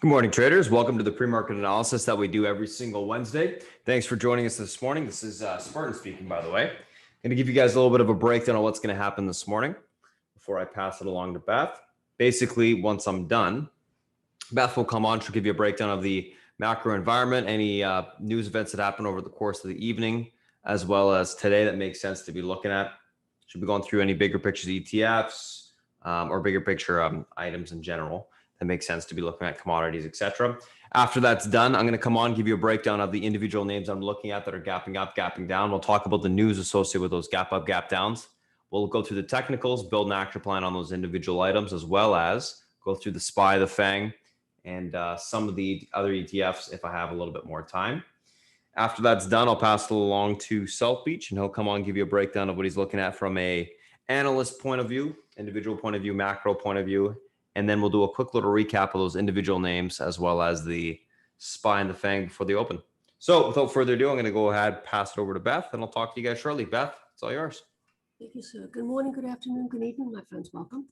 Good morning, traders. Welcome to the pre-market analysis that we do every single Wednesday. Thanks for joining us this morning. This is Spartan speaking, by the way. I'm going to give you guys a little bit of a breakdown on what's going to happen this morning before I pass it along to Beth. Basically, once I'm done, Beth will come on. She'll give you a breakdown of the macro environment, any news events that happen over the course of the evening, as well as today that makes sense to be looking at. She'll be going through any bigger picture ETFs or bigger picture items in general that makes sense to be looking at, commodities, etc. After that's done, I'm going to come on, give you a breakdown of the individual names I'm looking at that are gapping up, gapping down. We'll talk about the news associated with those gap up, gap downs. We'll go through the technicals, build an action plan on those individual items, as well as go through the SPY, the FANG, and some of the other ETFs if I have a little bit more time. After that's done, I'll pass it along to South Beach, and he'll come on and give you a breakdown of what he's looking at from a analyst point of view, individual point of view, macro point of view. And then we'll do a quick little recap of those individual names as well as the SPY and the FANG before they open. So without further ado, I'm going to go ahead, pass it over to Beth, and I'll talk to you guys shortly. Beth, it's all yours. Thank you, sir. Good morning, good afternoon, good evening, my friends. Welcome.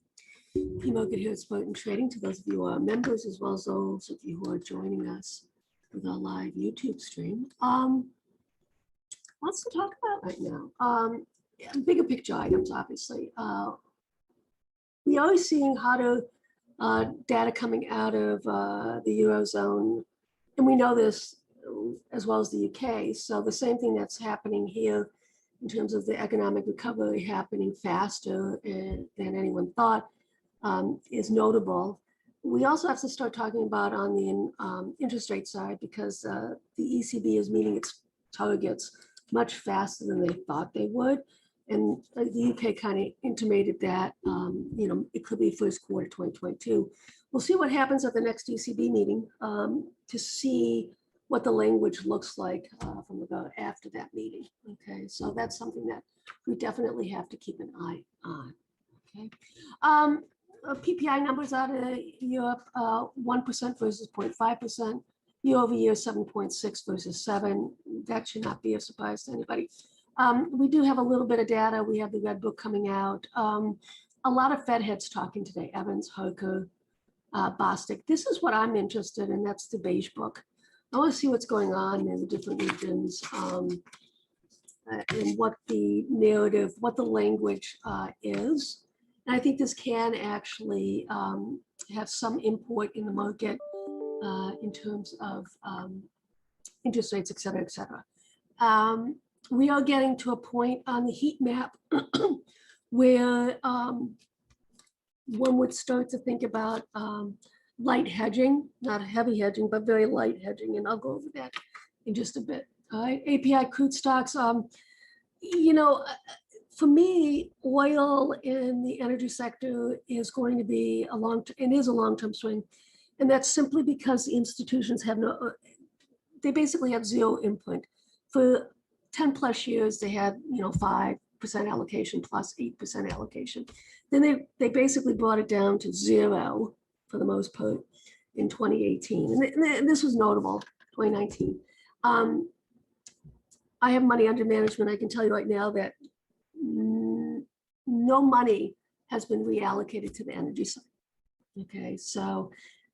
Pre-market here at Spartan Trading. To those of you who are members, as well as those of you who are joining us with our live YouTube stream. Lots to talk about right now. Bigger picture items, obviously. We are seeing harder data coming out of the Eurozone, and we know this as well as the UK. So the same thing that's happening here in terms of the economic recovery happening faster than anyone thought is notable. We also have to start talking about on the interest rate side, because the ECB is meeting its targets much faster than they thought they would. And the UK kind of intimated that, it could be first quarter 2022. We'll see what happens at the next ECB meeting to see what the language looks like from about after that meeting. Okay, so that's something that we definitely have to keep an eye on. Okay, PPI numbers out of Europe, 1% versus 0.5%. Year over year, 7.6 versus 7. That should not be a surprise to anybody. We do have a little bit of data. We have the Red Book coming out. A lot of Fed heads talking today, Evans, Hoker, Bostic. This is what I'm interested in. That's the Beige Book. I want to see what's going on in the different regions and what the narrative, what the language is. And I think this can actually have some import in the market in terms of interest rates, et cetera, et cetera. We are getting to a point on the heat map where one would start to think about light hedging, not heavy hedging, but very light hedging. And I'll go over that in just a bit. All right, API crude stocks. For me, oil in the energy sector is going to be a long-term swing. And that's simply because the institutions have they basically have zero input. For 10 plus years, they had 5% allocation plus 8% allocation. Then they basically brought it down to zero for the most part in 2018. And this was notable, 2019. I have money under management. I can tell you right now that no money has been reallocated to the energy side. Okay, so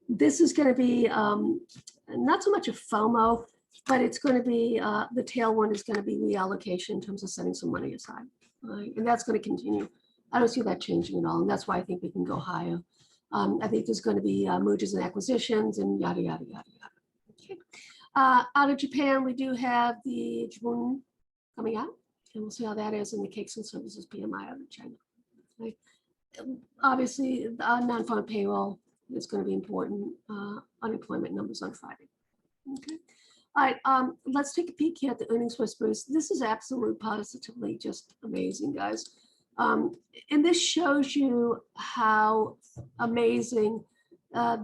this is going to be not so much a FOMO, but it's going to be, the tailwind is going to be reallocation in terms of setting some money aside. Right? And that's going to continue. I don't see that changing at all. And that's why I think we can go higher. I think there's going to be mergers and acquisitions and yada, yada, yada, yada. Okay. Out of Japan, we do have the June coming out. And we'll see how that is in the cakes and services PMI out of China. Okay. Obviously, non-farm payroll is going to be important. Unemployment numbers on Friday. Okay. All right, let's take a peek here at the earnings whispers. This is absolutely positively just amazing, guys. And this shows you how amazing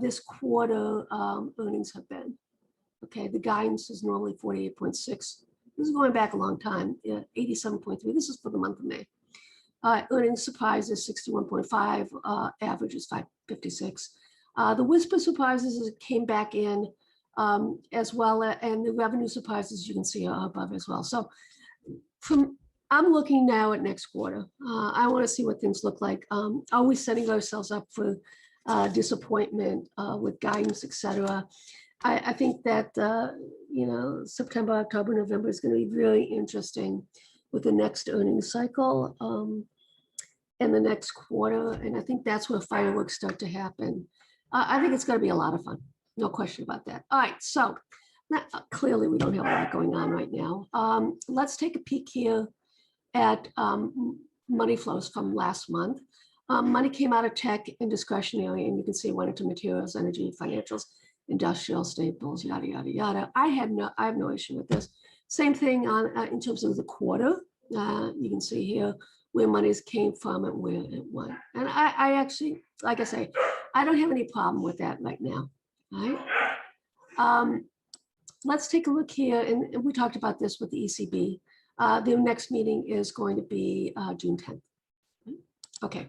this quarter earnings have been. Okay, the guidance is normally 48.6. This is going back a long time, 87.3. This is for the month of May. Earnings surprises 61.5, average is 556. The whisper surprises came back in as well, and the revenue surprises you can see are above as well. So I'm looking now at next quarter. I want to see what things look like. Are we setting ourselves up for disappointment with guidance, etc. I think that, September, October, November is going to be really interesting with the next earnings cycle and the next quarter. And I think that's where fireworks start to happen. I think it's going to be a lot of fun. No question about that. All right. So clearly we don't have a lot going on right now. Let's take a peek here at money flows from last month. Money came out of tech and discretionary, and you can see it went into materials, energy, financials, industrial staples, yada, yada, yada. I have no issue with this. Same thing in terms of the quarter. You can see here where monies came from and where it went. And I actually, like I say, I don't have any problem with that right now. All right. Let's take a look here. And we talked about this with the ECB. Their next meeting is going to be June 10th. Okay.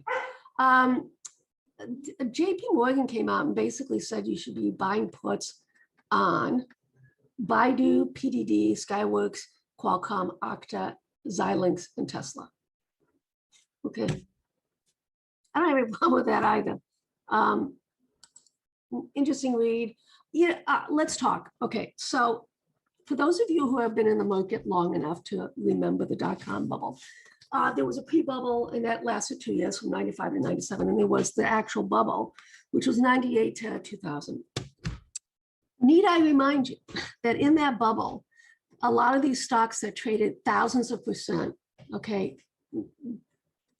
JP Morgan came out and basically said you should be buying puts on Baidu, PDD, Skyworks, Qualcomm, Okta, Xilinx, and Tesla. Okay. I don't have any problem with that either. Interesting read. Yeah, let's talk. Okay, so for those of you who have been in the market long enough to remember the dot-com bubble, there was a pre-bubble and that lasted 2 years from 95 to 97. And there was the actual bubble, which was 98 to 2000. Need I remind you that in that bubble, a lot of these stocks that traded thousands of %, okay,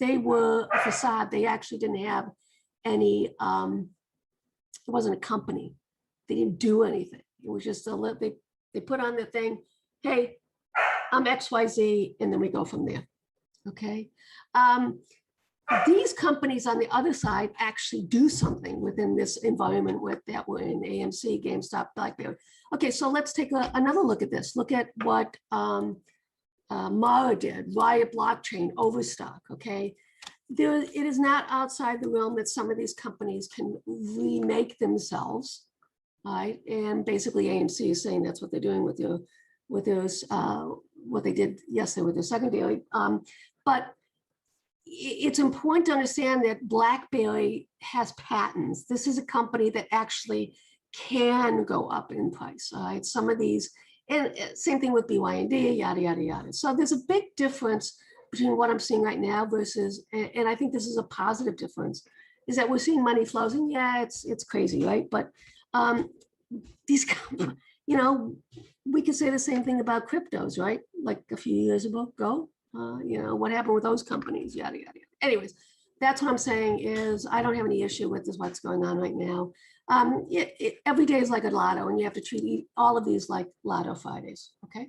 they were a facade. They actually didn't have any, it wasn't a company. They didn't do anything. It was just they put on the thing, hey, I'm XYZ, and then we go from there. Okay. These companies on the other side actually do something within this environment with that we're in: AMC, GameStop, Blackberry. Okay, so let's take another look at this. Look at what Mara did, Riot Blockchain, Overstock. Okay, it is not outside the realm that some of these companies can remake themselves. Right, and basically AMC is saying that's what they're doing with those what they did yesterday with their secondary. But it's important to understand that Blackberry has patents. This is a company that actually can go up in price. Right, some of these, and same thing with BYD, yada yada yada. So there's a big difference between what I'm seeing right now versus, and I think this is a positive difference, is that we're seeing money flows, and yeah, it's crazy, right? But these, we could say the same thing about cryptos, right? Like a few years ago, what happened with those companies, yada, yada, yada. Anyways, that's what I'm saying is I don't have any issue with this, what's going on right now. Every day is like a lotto, and you have to treat all of these like Lotto Fridays, okay?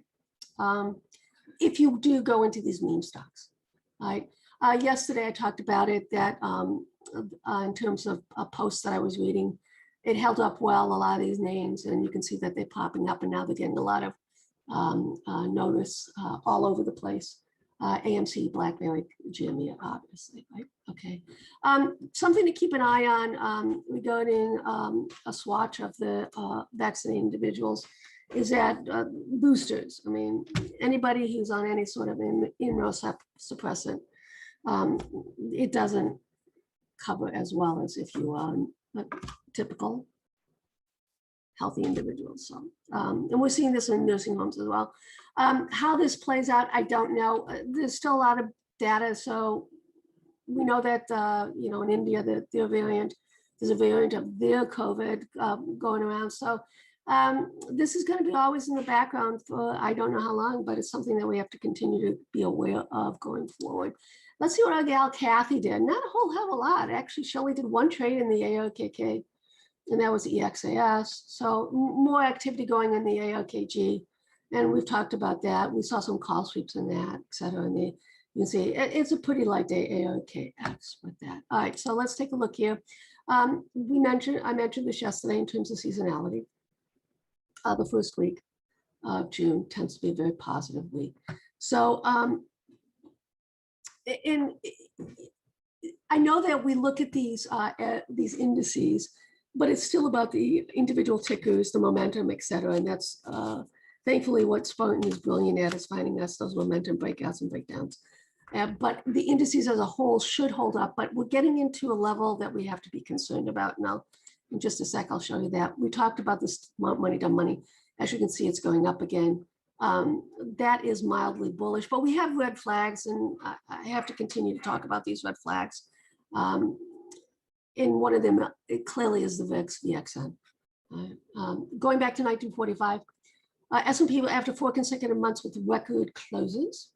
If you do go into these meme stocks, right? Yesterday I talked about it, that in terms of a post that I was reading, it held up well, a lot of these names, and you can see that they're popping up, and now they're getting a lot of notice all over the place. AMC, Blackberry, GME, obviously, right? Okay. Something to keep an eye on regarding a swatch of the vaccinated individuals is that boosters. I mean, anybody who's on any sort of immunosuppressant, it doesn't cover as well as if you are typical healthy individuals. So, and we're seeing this in nursing homes as well. How this plays out, I don't know. There's still a lot of data. So we know that, in India, there's a variant of their COVID going around. So this is going to be always in the background for I don't know how long, but it's something that we have to continue to be aware of going forward. Let's see what our gal Kathy did. Not a whole hell of a lot. Actually, she only did one trade in the AOKK, and that was EXAS. So more activity going in the AOKG. And we've talked about that. We saw some call sweeps in that, et cetera. And you can see it's a pretty light day AOKX with that. All right, so let's take a look here. I mentioned this yesterday in terms of seasonality. The first week of June tends to be a very positive week. So I know that we look at these indices, but it's still about the individual tickers, the momentum, et cetera. And that's thankfully what Spartan is brilliant at, is finding us those momentum breakouts and breakdowns. But the indices as a whole should hold up, but we're getting into a level that we have to be concerned about. Now, in just a sec, I'll show you that. We talked about this money dumb money. As you can see, it's going up again. That is mildly bullish, but we have red flags, and I have to continue to talk about these red flags. And one of them, it clearly is the VIX, VXN. Going back to 1945, S&P after 4 consecutive months with record closes,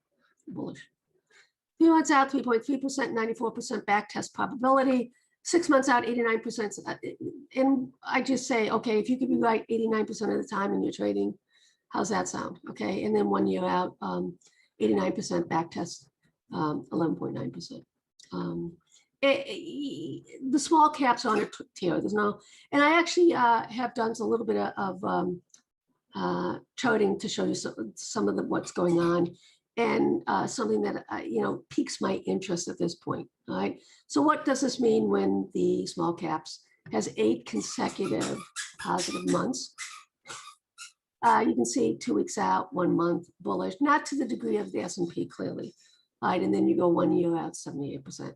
bullish. 3 months out, 3.3%, 94% back test probability. 6 months out, 89%. And I just say, okay, if you could be right 89% of the time in your trading, how's that sound? Okay, and then 1 year out, 89% back test, 11.9%. The small caps on a tier, there's no, and I actually have done a little bit of charting to show you some of what's going on, and something that piques my interest at this point. All right. So what does this mean when the small caps has 8 consecutive positive months? You can see 2 weeks out, 1 month bullish, not to the degree of the S&P clearly. All right, and then you go 1 year out, 78%.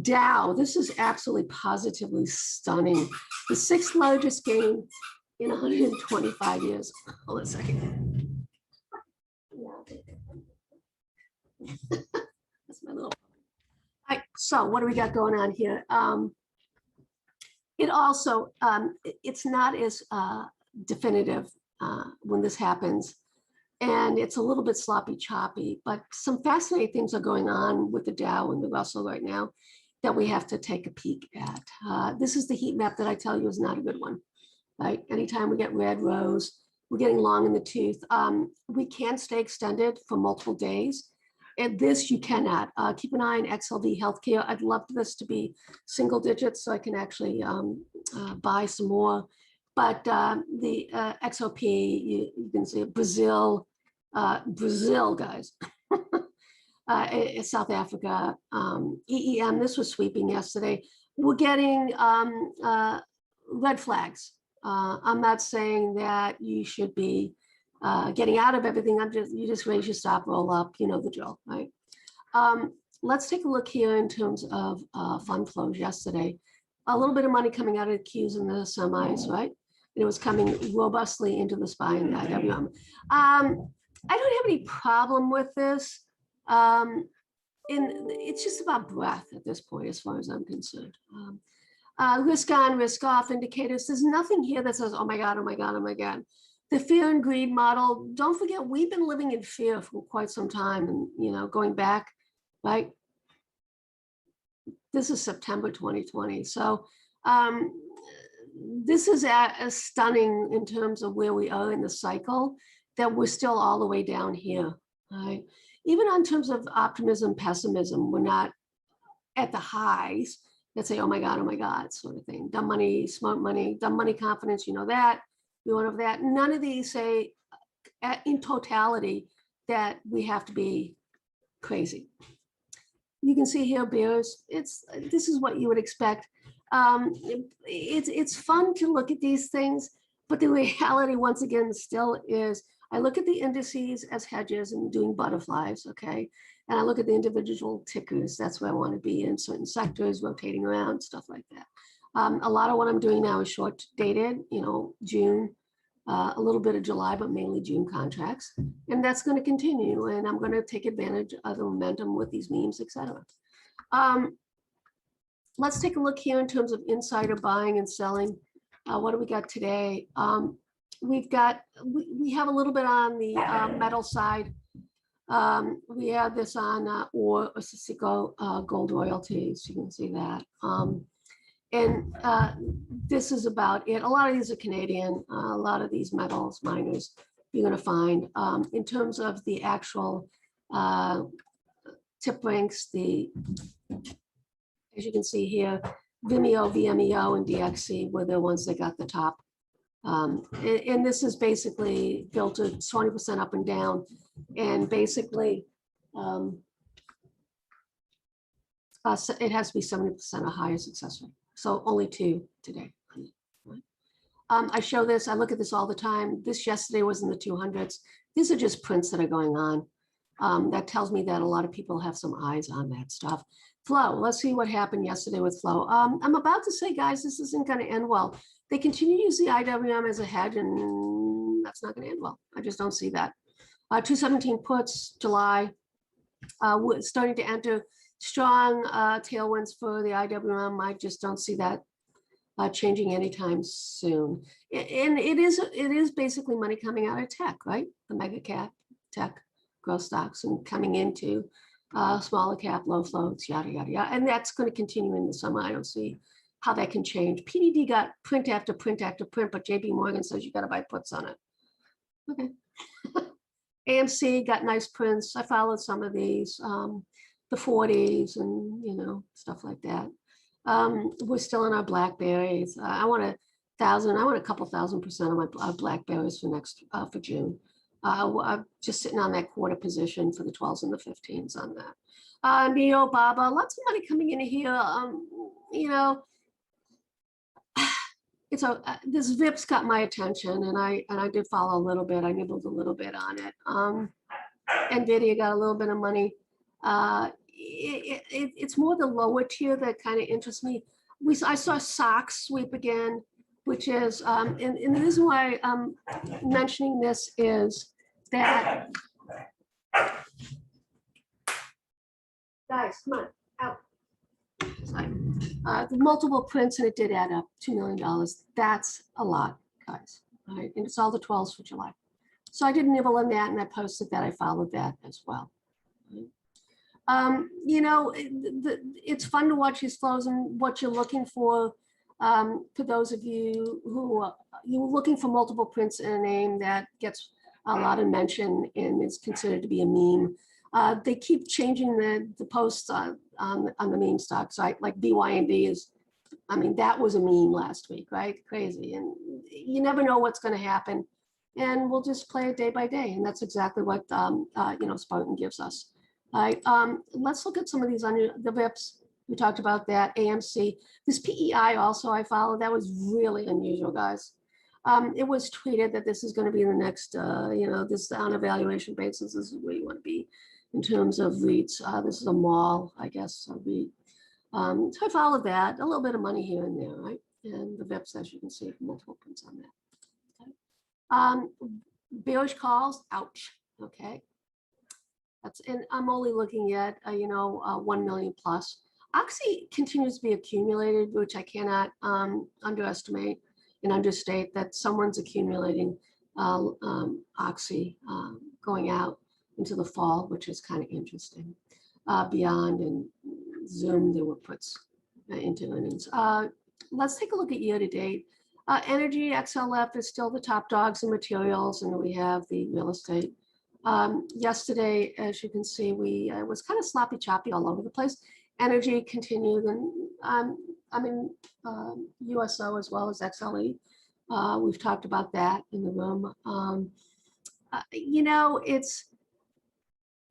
Dow, this is absolutely positively stunning. The 6th largest gain in 125 years. Hold on a second. That's my little. All right, so what do we got going on here? It also, it's not as definitive when this happens, and it's a little bit sloppy choppy, but some fascinating things are going on with the Dow and the Russell right now that we have to take a peek at. This is the heat map that I tell you is not a good one, right? Anytime we get red rows, we're getting long in the tooth. We can stay extended for multiple days. And this you cannot. Keep an eye on XLV Healthcare. I'd love this to be single digits so I can actually buy some more. But the XOP, you can see Brazil, guys. South Africa, EEM, this was sweeping yesterday. We're getting red flags. I'm not saying that you should be getting out of everything. You just raise your stop, roll up, you know the drill, right? Let's take a look here in terms of fund flows yesterday. A little bit of money coming out of the Qs and the semis, right? And it was coming robustly into the SPY and the IWM. I don't have any problem with this. It's just about breadth at this point, as far as I'm concerned. Risk on, risk off indicators. There's nothing here that says, oh my God, oh my God, oh my God. The fear and greed model, don't forget, we've been living in fear for quite some time, and going back, right? This is September 2020. So this is stunning in terms of where we are in the cycle, that we're still all the way down here, right? Even in terms of optimism, pessimism, we're not at the highs that say, oh my God, sort of thing. Dumb money, smart money, dumb money confidence, you know that. We went over that. None of these say in totality that we have to be crazy. You can see here, bears, this is what you would expect. It's fun to look at these things, but the reality, once again, still is, I look at the indices as hedges and doing butterflies, okay? And I look at the individual tickers. That's where I want to be in certain sectors, rotating around, stuff like that. A lot of what I'm doing now is short dated, June, a little bit of July, but mainly June contracts. And that's going to continue. And I'm going to take advantage of the momentum with these memes, et cetera. Let's take a look here in terms of insider buying and selling. What do we got today? We have a little bit on the metal side. We have this on ore, gold royalties. You can see that. And this is about it. A lot of these are Canadian. A lot of these metals miners you're going to find. In terms of the actual tip ranks, as you can see here, Vimeo, VMEO, and DXC were the ones that got the top. And this is basically filtered 20% up and down. And basically, it has to be 70% or higher success rate. So only 2 today. I show this, I look at this all the time. This yesterday was in the 200s. These are just prints that are going on. That tells me that a lot of people have some eyes on that stuff. Flow, let's see what happened yesterday with flow. I'm about to say, guys, this isn't going to end well. They continue to use the IWM as a hedge, and that's not going to end well. I just don't see that. 217 puts, July, we're starting to enter strong tailwinds for the IWM. I just don't see that changing anytime soon. And it is basically money coming out of tech, right? The mega cap, tech, growth stocks, and coming into smaller cap, low floats, yada, yada, yada. And that's going to continue in the summer. I don't see how that can change. PDD got print after print after print, but JP Morgan says you got to buy puts on it. Okay. AMC got nice prints. I followed some of these, the 40s and, you know, stuff like that. We're still in our Blackberries. I want a couple thousand% of my Blackberries for June. I'm just sitting on that quarter position for the 12s and the 15s on that. Neo, Baba, lots of money coming in here. You know, this VIP's got my attention, and I did follow a little bit. I nibbled a little bit on it. Nvidia got a little bit of money. It's more the lower tier that kind of interests me. I saw SOX sweep again, which is, and the reason why I'm mentioning this is that, guys, come on, out. The multiple prints, and it did add up, $2 million. That's a lot, guys. All right, and it's all the 12s for July. So I did nibble on that, and I posted that. I followed that as well. You know, it's fun to watch these flows and what you're looking for those of you who you're looking for multiple prints in a name that gets a lot of mention and is considered to be a meme. They keep changing the posts on the meme stock site, like BYNB is, I mean, that was a meme last week, right? Crazy. And you never know what's going to happen. And we'll just play it day by day. And that's exactly what, you know, Spartan gives us. All right, let's look at some of these on the VIPs. We talked about that. AMC. This PEI also I followed. That was really unusual, guys. It was tweeted that this is going to be the next, you know, this on evaluation basis. This is where you want to be in terms of REITs. This is a mall, I guess, a REIT. So I followed that. A little bit of money here and there, right? And the VIPs, as you can see, multiple prints on that. Okay. Bearish calls. Ouch. Okay. And I'm only looking at, you know, 1 million plus. Oxy continues to be accumulated, which I cannot underestimate and understate that someone's accumulating Oxy going out into the fall, which is kind of interesting. Beyond and Zoom, there were puts into earnings. Let's take a look at year to date. Energy, XLF is still the top dogs in materials, and we have the real estate. Yesterday, as you can see, it was kind of sloppy choppy all over the place. Energy continued, and I mean, USO as well as XLE. We've talked about that in the room. You know, it's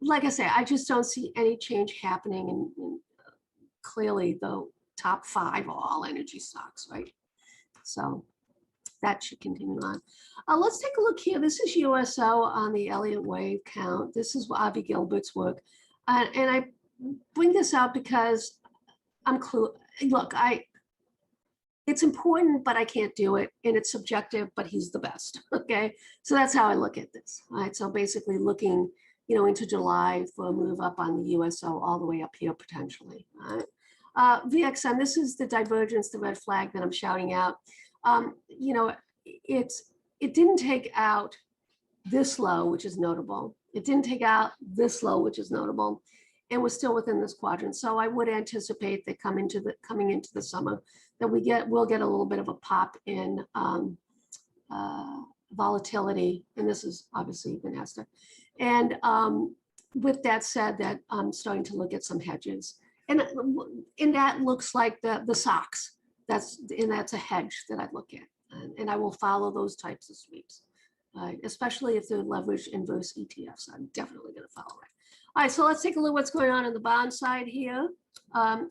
like I say, I just don't see any change happening in clearly the top 5 are all energy stocks, right? So that should continue on. Let's take a look here. This is USO on the Elliott wave count. This is Avi Gilbert's work. And I bring this out because look, it's important, but I can't do it. And it's subjective, but he's the best. Okay. So that's how I look at this. All right. So basically looking, you know, into July for a move up on the USO all the way up here potentially. All right. VXM, this is the divergence, the red flag that I'm shouting out. You know, it didn't take out this low, which is notable. It didn't take out this low, which is notable, and we're still within this quadrant. So I would anticipate that coming into the summer that we'll get a little bit of a pop in volatility, and this is obviously the NASDAQ. And with that said, that I'm starting to look at some hedges, and that looks like the SOX. That's a hedge that I look at. And I will follow those types of sweeps, especially if they're leveraged inverse ETFs. I'm definitely going to follow it. All right, so let's take a look at what's going on the bond side here.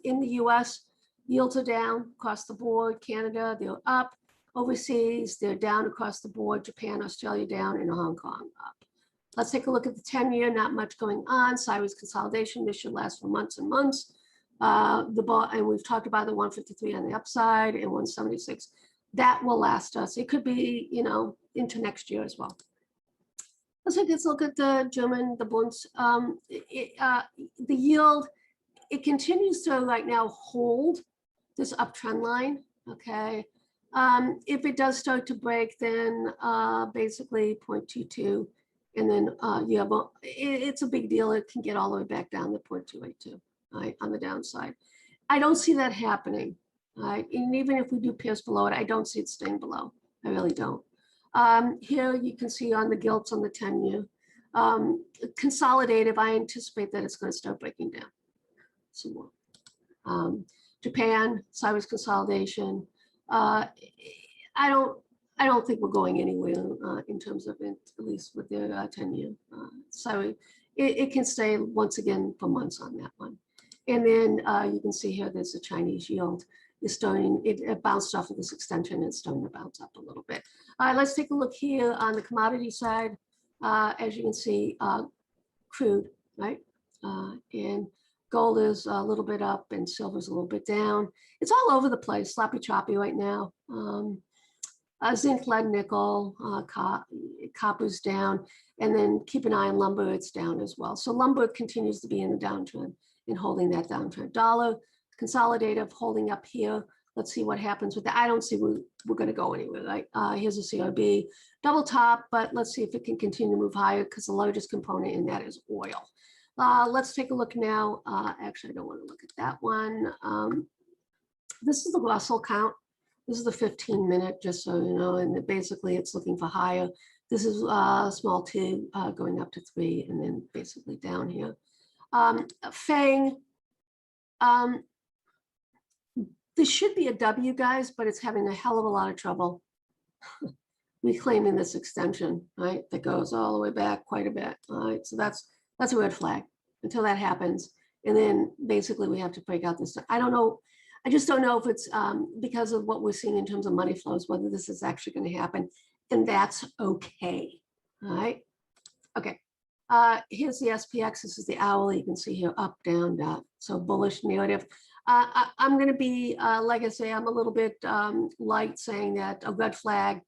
In the US, yields are down across the board. Canada, they're up. Overseas, they're down across the board. Japan, Australia down, and Hong Kong up. Let's take a look at the 10-year, not much going on. Sideways consolidation, this should last for months and months. And we've talked about the 153 on the upside and 176. That will last us. It could be, into next year as well. Let's look at the German, the Bunds. The yield, it continues to right now hold this uptrend line, okay? If it does start to break, then basically 0.22, and then it's a big deal. It can get all the way back down to 0.282, right, on the downside. I don't see that happening, right? And even if we do pierce below it, I don't see it staying below. I really don't. Here you can see on the gilts on the 10-year. Consolidative, I anticipate that it's going to start breaking down some more. Japan, sideways consolidation. I don't think we're going anywhere in terms of it, at least with their 10-year. So it can stay once again for months on that one. And then you can see here there's a Chinese yield. Is starting, it bounced off of this extension and it's starting to bounce up a little bit. Let's take a look here on the commodity side. As you can see, crude, right? And gold is a little bit up and silver's a little bit down. It's all over the place, sloppy choppy right now. Zinc, lead, nickel, copper's down, and then keep an eye on lumber, it's down as well. So lumber continues to be in the downtrend and holding that downtrend. Dollar, consolidative, holding up here. Let's see what happens with that. I don't see we're going to go anywhere, right? Here's a CRB, double top, but let's see if it can continue to move higher because the largest component in that is oil. Let's take a look now. Actually, I don't want to look at that one. This is the Russell count. This is the 15-minute, just so you know, and basically it's looking for higher. This is small 2 going up to 3 and then basically down here. FANG, this should be a W, guys, but it's having a hell of a lot of trouble reclaiming this extension, right? That goes all the way back quite a bit. All right, so that's a red flag until that happens. And then basically we have to break out this. I don't know. I just don't know if it's because of what we're seeing in terms of money flows, whether this is actually going to happen. And that's okay. All right. Okay. Here's the SPX. This is the hourly. You can see here up, down, down. So bullish narrative. I'm going to be, like I say, I'm a little bit light saying that a red flag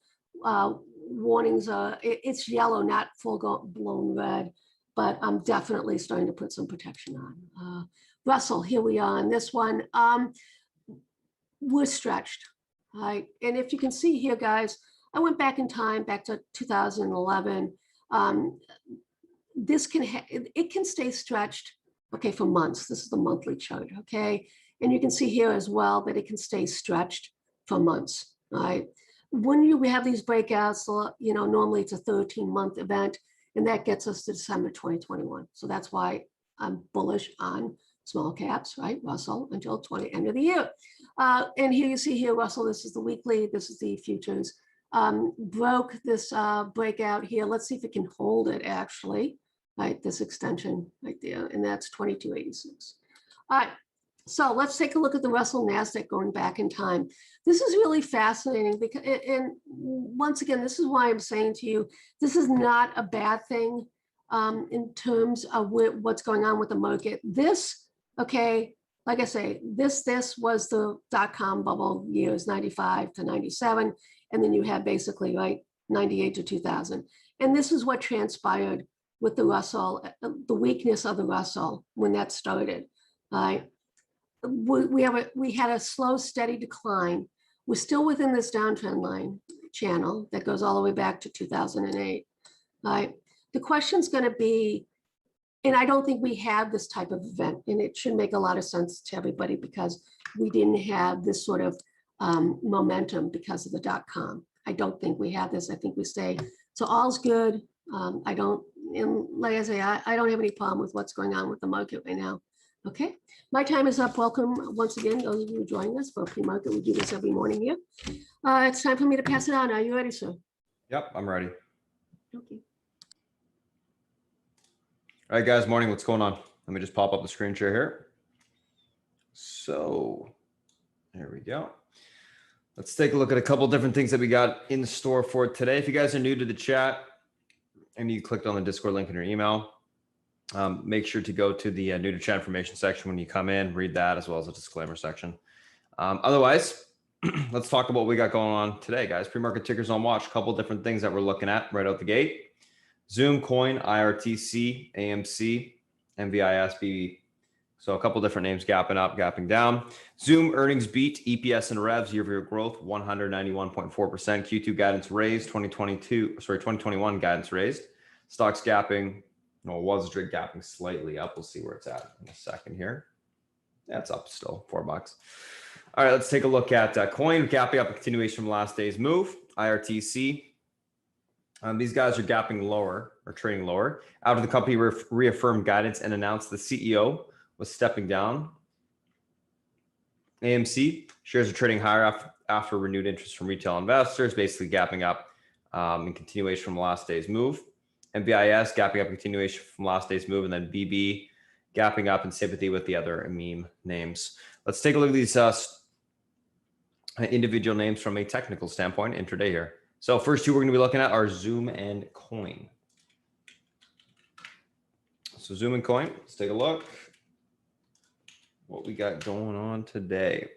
warnings, it's yellow, not full blown red, but I'm definitely starting to put some protection on. Russell, here we are on this one. We're stretched, right? And if you can see here, guys, I went back in time, back to 2011. This it can stay stretched, okay, for months. This is the monthly chart, okay? And you can see here as well that it can stay stretched for months, right? When we have these breakouts, normally it's a 13-month event, and that gets us to December 2021. So that's why I'm bullish on small caps, right? Russell until end of the year. And here you see here, Russell, this is the weekly, this is the futures. Broke this breakout here. Let's see if it can hold it actually, right? This extension right there, and that's 2286. All right. So let's take a look at the Russell NASDAQ going back in time. This is really fascinating because, and once again, this is why I'm saying to you, this is not a bad thing in terms of what's going on with the market. This, okay, like I say, this was the dot-com bubble years 95 to 97, and then you had basically, right, 98 to 2000. And this is what transpired with the Russell, the weakness of the Russell when that started, right? We had a slow, steady decline. We're still within this downtrend line channel that goes all the way back to 2008. Right? The question's going to be, and I don't think we have this type of event, and it should make a lot of sense to everybody because we didn't have this sort of momentum because of the dot-com. I don't think we have this. I think we stay. So all's good. I don't, and like I say, I don't have any problem with what's going on with the market right now. Okay, my time is up. Welcome once again, those of you who join us for pre-market. We do this every morning here. It's time for me to pass it on. Are you ready, sir? Yep, I'm ready. Okay. All right, guys, morning. What's going on? Let me just pop up the screen share here. So there we go. Let's take a look at a couple different things that we got in store for today. If you guys are new to the chat, and you clicked on the Discord link in your email, make sure to go to the new to chat information section when you come in, read that as well as the disclaimer section. Otherwise, let's talk about what we got going on today, guys. Pre-market tickers on watch. A couple different things that we're looking at right out the gate. Zoom, Coin, IRTC, AMC, MVIS, BB. So a couple different names gapping up, gapping down. Zoom earnings beat, EPS and revs, year-over-year growth, 191.4%. Q2 guidance raised, 2021 guidance raised. Stocks gapping, no, it was gapping slightly up. We'll see where it's at in a second here. Yeah, it's up still, $4. All right, let's take a look at Coin, gapping up a continuation from last day's move. IRTC, these guys are gapping lower or trading lower. After the company reaffirmed guidance and announced the CEO was stepping down. AMC shares are trading higher after renewed interest from retail investors, basically gapping up in continuation from last day's move. MVIS gapping up in continuation from last day's move, and then BB gapping up in sympathy with the other meme names. Let's take a look at these individual names from a technical standpoint intraday here. So first two we're going to be looking at are Zoom and Coin. So Zoom and Coin, let's take a look. What we got going on today.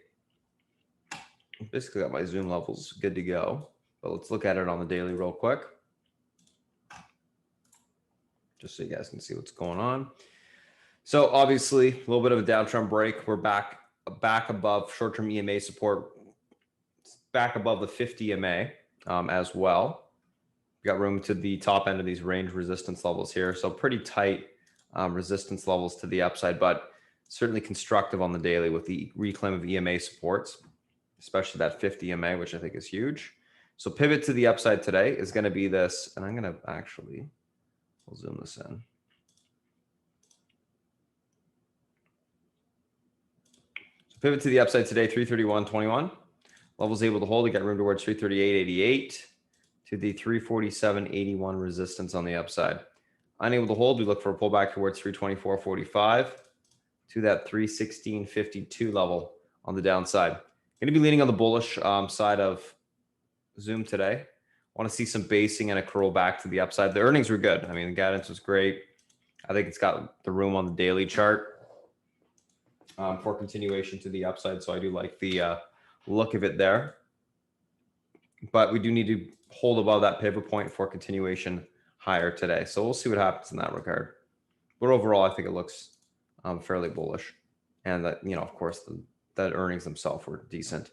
Basically got my Zoom levels good to go, but let's look at it on the daily real quick, just so you guys can see what's going on. So obviously a little bit of a downtrend break. We're back above short-term EMA support, back above the 50 EMA as well. We got room to the top end of these range resistance levels here. So pretty tight resistance levels to the upside, but certainly constructive on the daily with the reclaim of EMA supports, especially that 50 EMA, which I think is huge. So pivot to the upside today is going to be this, and I'm going to actually, we'll zoom this in. So pivot to the upside today, 331.21. Levels able to hold. We got room towards 338.88 to the 347.81 resistance on the upside. Unable to hold, we look for a pullback towards 324.45 to that 316.52 level on the downside. Going to be leaning on the bullish side of Zoom today. Want to see some basing and a curl back to the upside. The earnings were good. I mean, the guidance was great. I think it's got the room on the daily chart for continuation to the upside. So I do like the look of it there. But we do need to hold above that pivot point for continuation higher today. So we'll see what happens in that regard. But overall, I think it looks fairly bullish. And that, you know, of course, that earnings themselves were decent.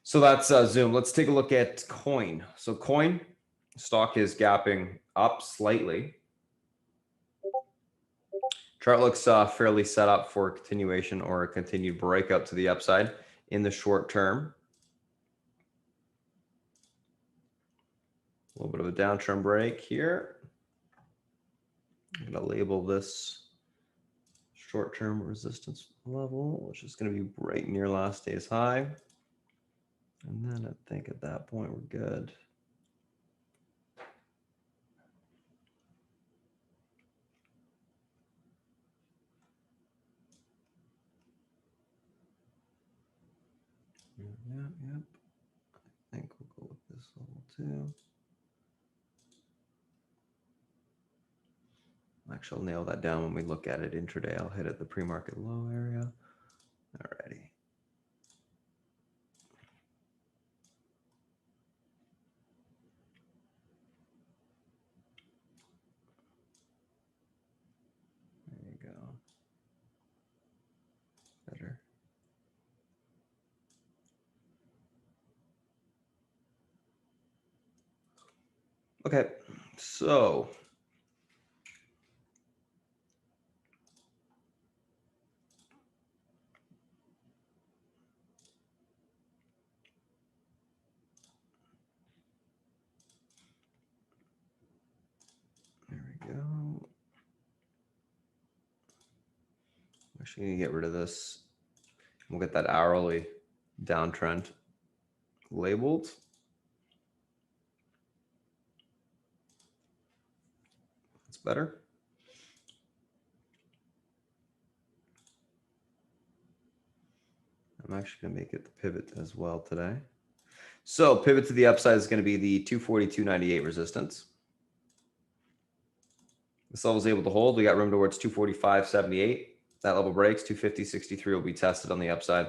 So that's Zoom. Let's take a look at Coin. So Coin stock is gapping up slightly. Chart looks fairly set up for continuation or a continued breakout to the upside in the short term. A little bit of a downtrend break here. I'm going to label this short-term resistance level, which is going to be right near last day's high. And then I think at that point we're good. Yep. I think we'll go with this level too. Actually, I'll nail that down when we look at it intraday. I'll hit at the pre-market low area. Alrighty. There you go. Better. Okay, so there we go. Actually, gonna get rid of this. We'll get that hourly downtrend labeled. That's better. I'm actually going to make it the pivot as well today. So pivot to the upside is going to be the 242.98 resistance. This level is able to hold. We got room towards 245.78. That level breaks. 250.63 will be tested on the upside.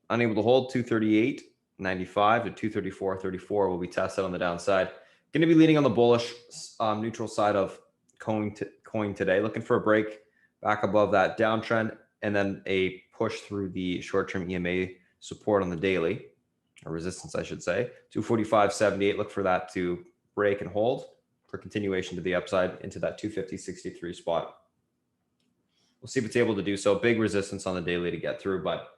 Unable to hold. 238.95 to 234.34 will be tested on the downside. Going to be leaning on the bullish neutral side of coin today. Looking for a break back above that downtrend and then a push through the short-term EMA support on the daily, or resistance, I should say. 245.78. Look for that to break and hold for continuation to the upside into that 250.63 spot. We'll see if it's able to do so. Big resistance on the daily to get through, but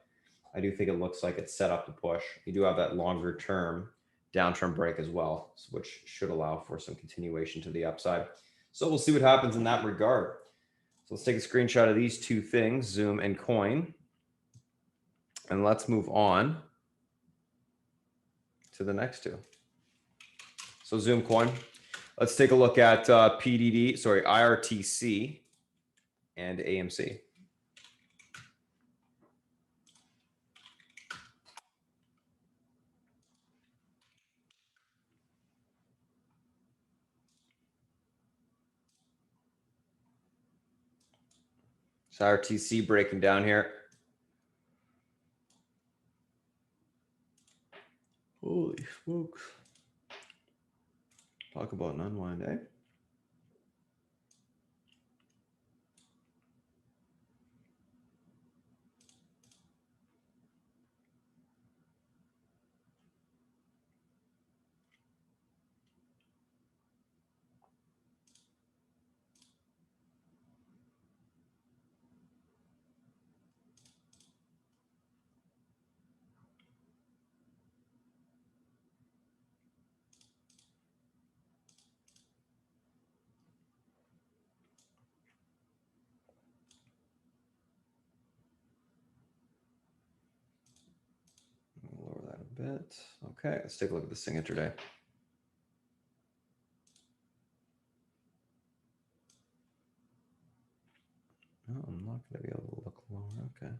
I do think it looks like it's set up to push. You do have that longer term downtrend break as well, which should allow for some continuation to the upside. So we'll see what happens in that regard. So let's take a screenshot of these two things, Zoom and coin. And let's move on to the next two. So Zoom coin. Let's take a look at IRTC and AMC. So IRTC breaking down here. Holy smokes. Talk about an unwind, eh? Lower that a bit. Okay, let's take a look at this thing intraday. No, I'm not going to be able to look lower. Okay.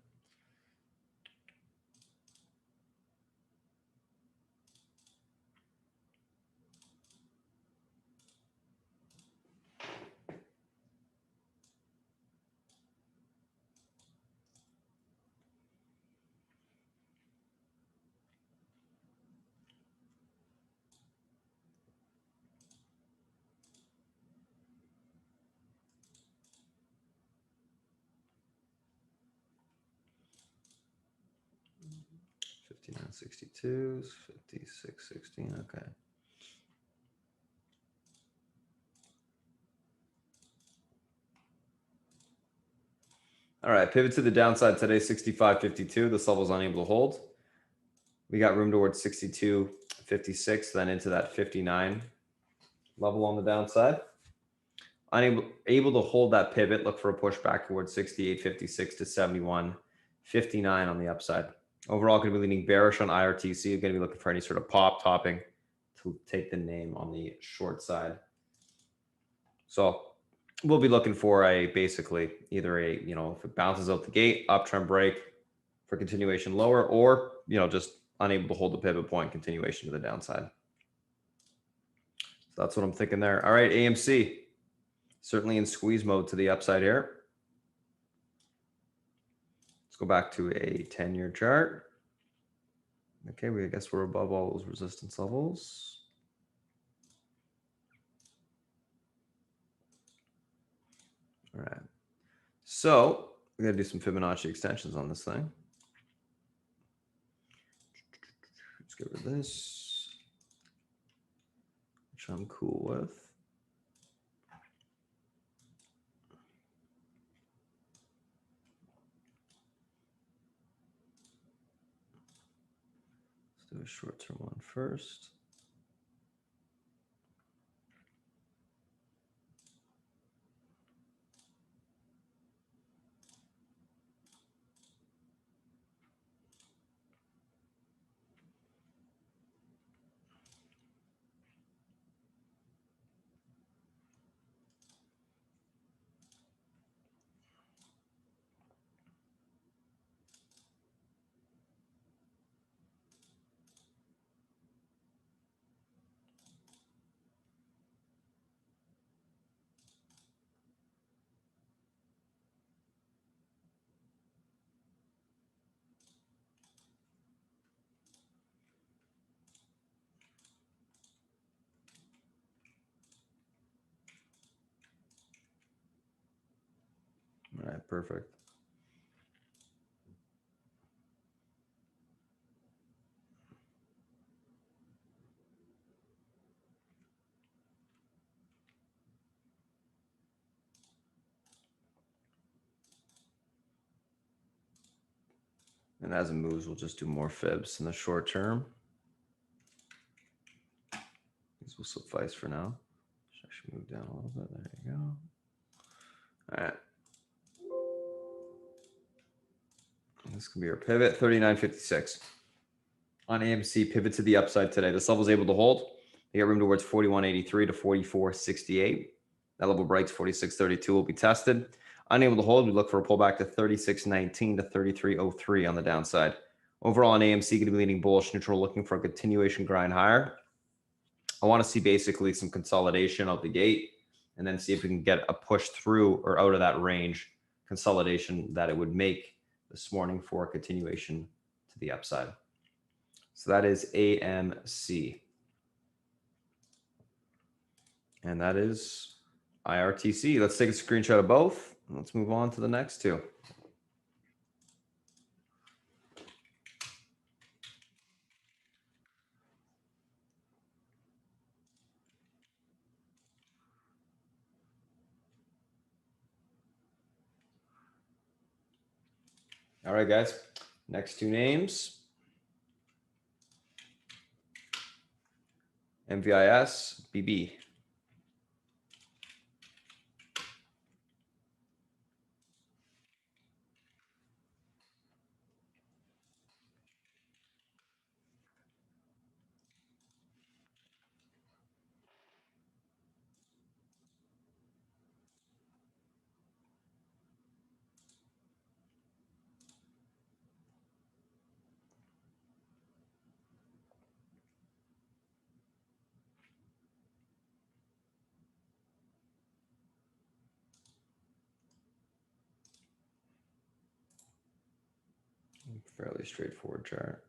$59.62, $56.16. Okay. All right, pivot to the downside today, 65.52. This level is unable to hold. We got room towards 62.56, then into that 59 level on the downside. Able to hold that pivot. Look for a push back towards 68.56 to 71.59 on the upside. Overall, going to be leaning bearish on IRTC. You're going to be looking for any sort of pop topping to take the name on the short side. So we'll be looking for basically either if it bounces out the gate, uptrend break for continuation lower, or just unable to hold the pivot point, continuation to the downside. So that's what I'm thinking there. All right, AMC certainly in squeeze mode to the upside here. Let's go back to a 10-year chart. Okay, I guess we're above all those resistance levels. All right. So we're going to do some Fibonacci extensions on this thing. Let's get rid of this, which I'm cool with. Let's do a short-term one first. All right, perfect. And as it moves, we'll just do more fibs in the short term. These will suffice for now. Should actually move down a little bit. There you go. All right. This can be our pivot, 39.56. On AMC, pivot to the upside today. This level is able to hold. You got room towards 41.83 to 44.68. That level breaks, 46.32 will be tested. Unable to hold, we look for a pullback to 36.19 to 33.03 on the downside. Overall on AMC, going to be leaning bullish neutral, looking for a continuation grind higher. I want to see basically some consolidation out the gate and then see if we can get a push through or out of that range consolidation that it would make this morning for a continuation to the upside. So that is AMC. And that is IRTC. Let's take a screenshot of both. And let's move on to the next two. All right, guys. Next two names. MVIS, BB. Fairly straightforward chart.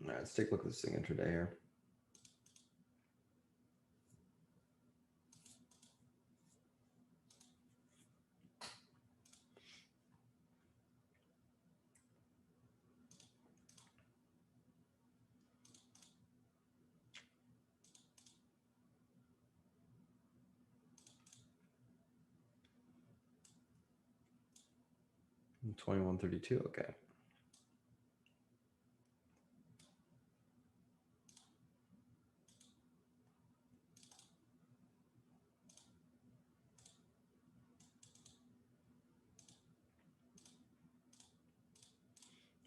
All right, let's take a look at this thing intraday here. $21.32, okay.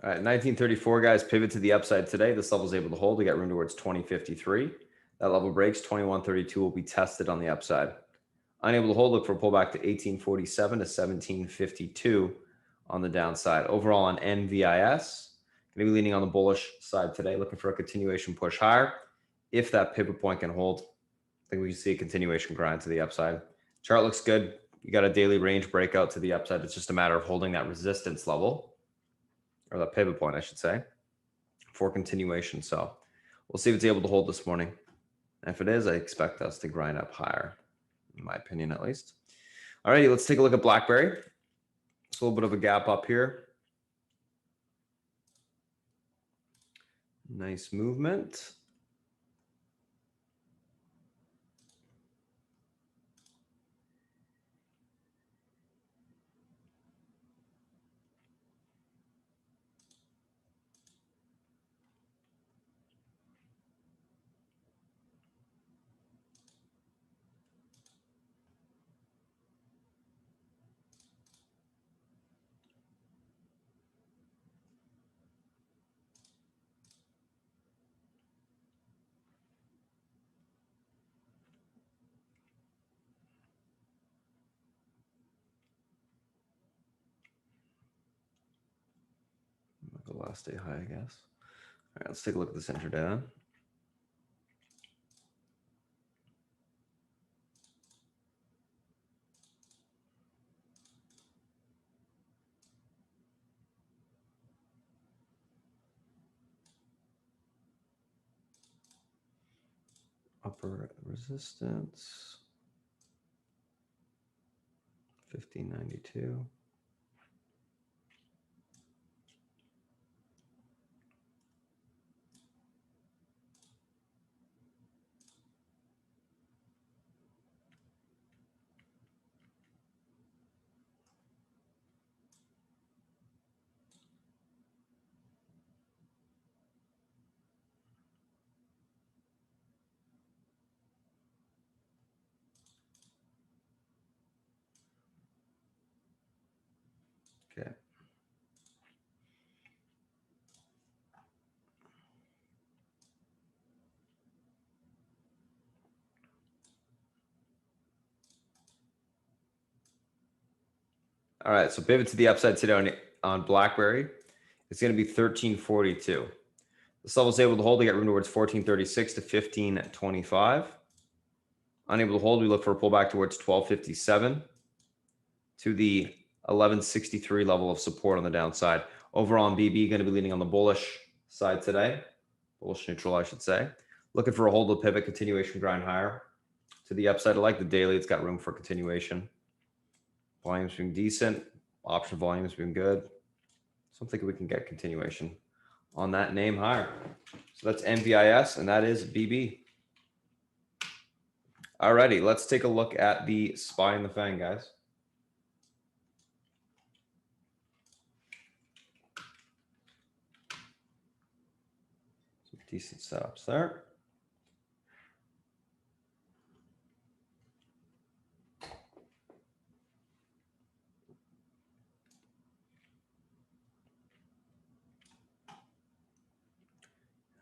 All right, 1934, guys, pivot to the upside today. This level is able to hold. We got room towards 2053. That level breaks, 2132 will be tested on the upside. Unable to hold, look for a pullback to 1847 to 1752 on the downside. Overall on NVIS, going to be leaning on the bullish side today, looking for a continuation push higher. If that pivot point can hold, I think we can see a continuation grind to the upside. Chart looks good. You got a daily range breakout to the upside. It's just a matter of holding that resistance level, or the pivot point, I should say, for continuation. So we'll see if it's able to hold this morning. And if it is, I expect us to grind up higher, in my opinion, at least. All righty, let's take a look at Blackberry. It's a little bit of a gap up here. Nice movement. The last day high, I guess. All right, let's take a look at this intraday then. Upper resistance, 1592. Okay. All right, so pivot to the upside today on Blackberry. It's going to be 1342. This level is able to hold to get room towards 1436 to 1525. Unable to hold, we look for a pullback towards 1257 to the 1163 level of support on the downside. Overall on BB, going to be leaning on the bullish side today. Bullish neutral, I should say. Looking for a hold to pivot, continuation grind higher. To the upside, I like the daily. It's got room for continuation. Volume's been decent. Option volume's been good. So I'm thinking we can get continuation on that name higher. So that's NVIS, and that is BB. Alrighty, let's take a look at the SPY and the FANG, guys. Some decent setups there.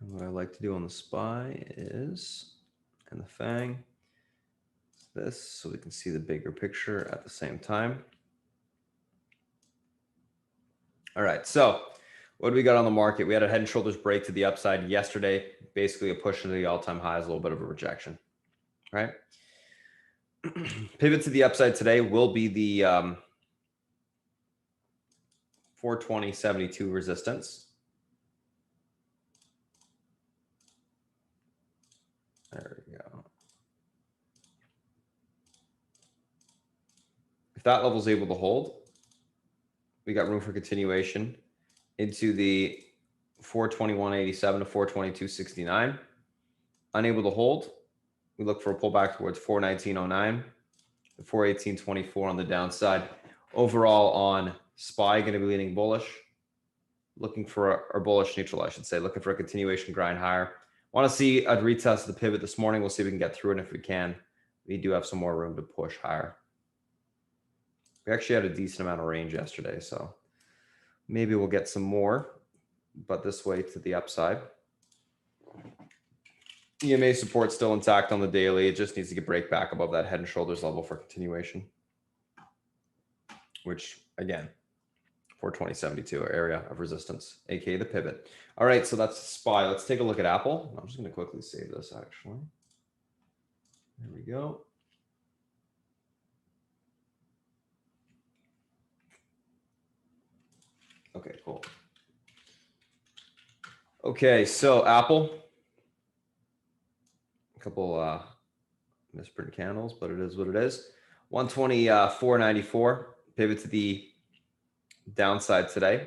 And what I like to do on the SPY is, and the FANG, is this, so we can see the bigger picture at the same time. All right, so what do we got on the market? We had a head and shoulders break to the upside yesterday, basically a push into the all-time highs, a little bit of a rejection, right? Pivot to the upside today will be the 420.72 resistance. There we go. If that level is able to hold, we got room for continuation into the 421.87 to 422.69. Unable to hold, we look for a pullback towards 419.09 to 418.24 on the downside. Overall on SPY, going to be leaning bullish. Looking for or bullish neutral, I should say. Looking for a continuation grind higher. Want to see a retest of the pivot this morning. We'll see if we can get through it. And if we can, we do have some more room to push higher. We actually had a decent amount of range yesterday, so maybe we'll get some more, but this way to the upside. EMA support still intact on the daily. It just needs to get break back above that head and shoulders level for continuation, which again, 420.72 area of resistance, aka the pivot. All right, so that's SPY. Let's take a look at Apple. I'm just going to quickly save this actually. There we go. Okay, cool. Okay, so Apple, a couple misprint candles, but it is what it is. 124.94, pivot to the downside today.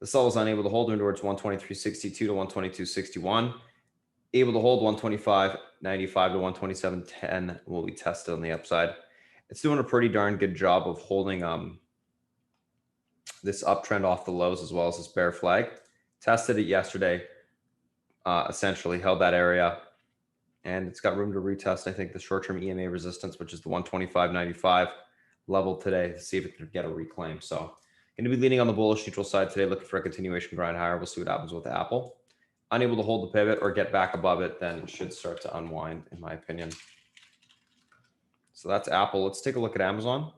The sell was unable to hold towards 123.62 to 122.61. Able to hold 125.95 to 127.10 will be tested on the upside. It's doing a pretty darn good job of holding this uptrend off the lows as well as this bear flag. Tested it yesterday, essentially held that area, and it's got room to retest, I think, the short-term EMA resistance, which is the 125.95 level today, to see if it can get a reclaim. So going to be leaning on the bullish neutral side today, looking for a continuation grind higher. We'll see what happens with Apple. Unable to hold the pivot or get back above it, then it should start to unwind, in my opinion. So that's Apple. Let's take a look at Amazon.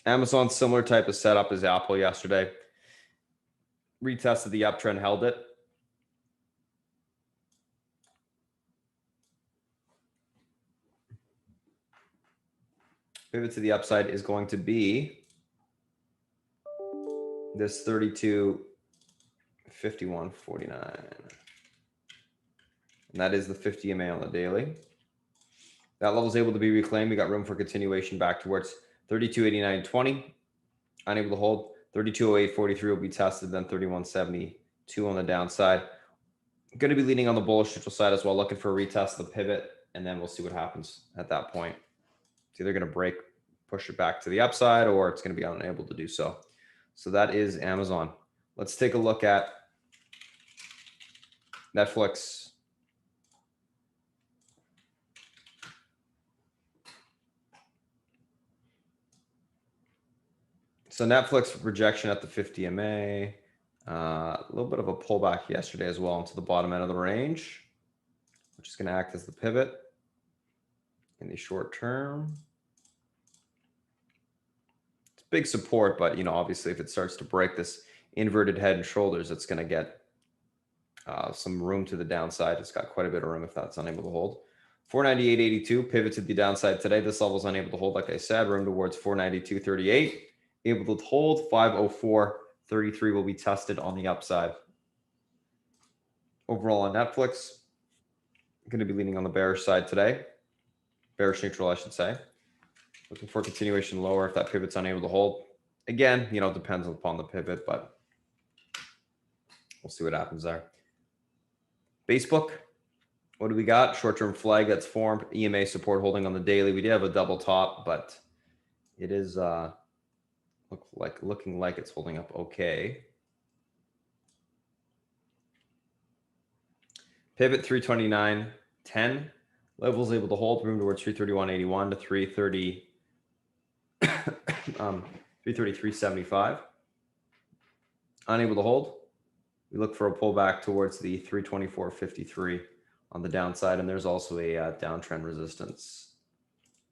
Amazon, similar type of setup as Apple yesterday. Retested the uptrend, held it. Pivot to the upside is going to be this 32.51.49. And that is the 50 MA on the daily. That level is able to be reclaimed. We got room for continuation back towards 32.89.20. Unable to hold. 32.08.43 will be tested, then 31.72 on the downside. Going to be leaning on the bullish neutral side as well, looking for a retest of the pivot, and then we'll see what happens at that point. It's either going to break, push it back to the upside, or it's going to be unable to do so. So that is Amazon. Let's take a look at Netflix. So Netflix rejection at the 50 MA. A little bit of a pullback yesterday as well into the bottom end of the range, which is going to act as the pivot in the short term. It's big support, but obviously if it starts to break this inverted head and shoulders, it's going to get some room to the downside. It's got quite a bit of room if that's unable to hold. 498.82 pivot to the downside today. This level is unable to hold, like I said, room towards 492.38. Able to hold. 504.33 will be tested on the upside. Overall on Netflix, going to be leaning on the bearish side today. Bearish neutral, I should say. Looking for continuation lower if that pivot's unable to hold. Again, it depends upon the pivot, but we'll see what happens there. Facebook, what do we got? Short-term flag that's formed. EMA support holding on the daily. We did have a double top, but it is looking like it's holding up okay. Pivot 329.10. Levels able to hold, room towards 331.81 to 333.75. Unable to hold. We look for a pullback towards the 324.53 on the downside, and there's also a downtrend resistance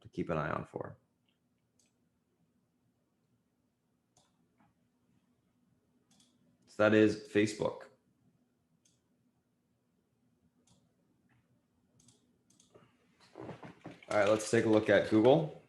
to keep an eye on for. So that is Facebook. All right, let's take a look at Google.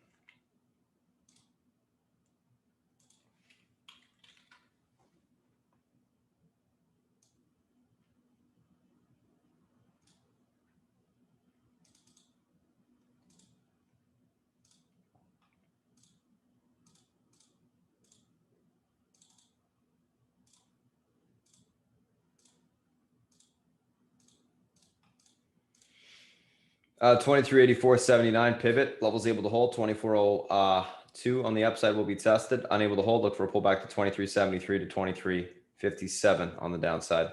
Uh, 2384.79 pivot. Levels able to hold. 2402 on the upside will be tested. Unable to hold. Look for a pullback to 2373 to 2357 on the downside.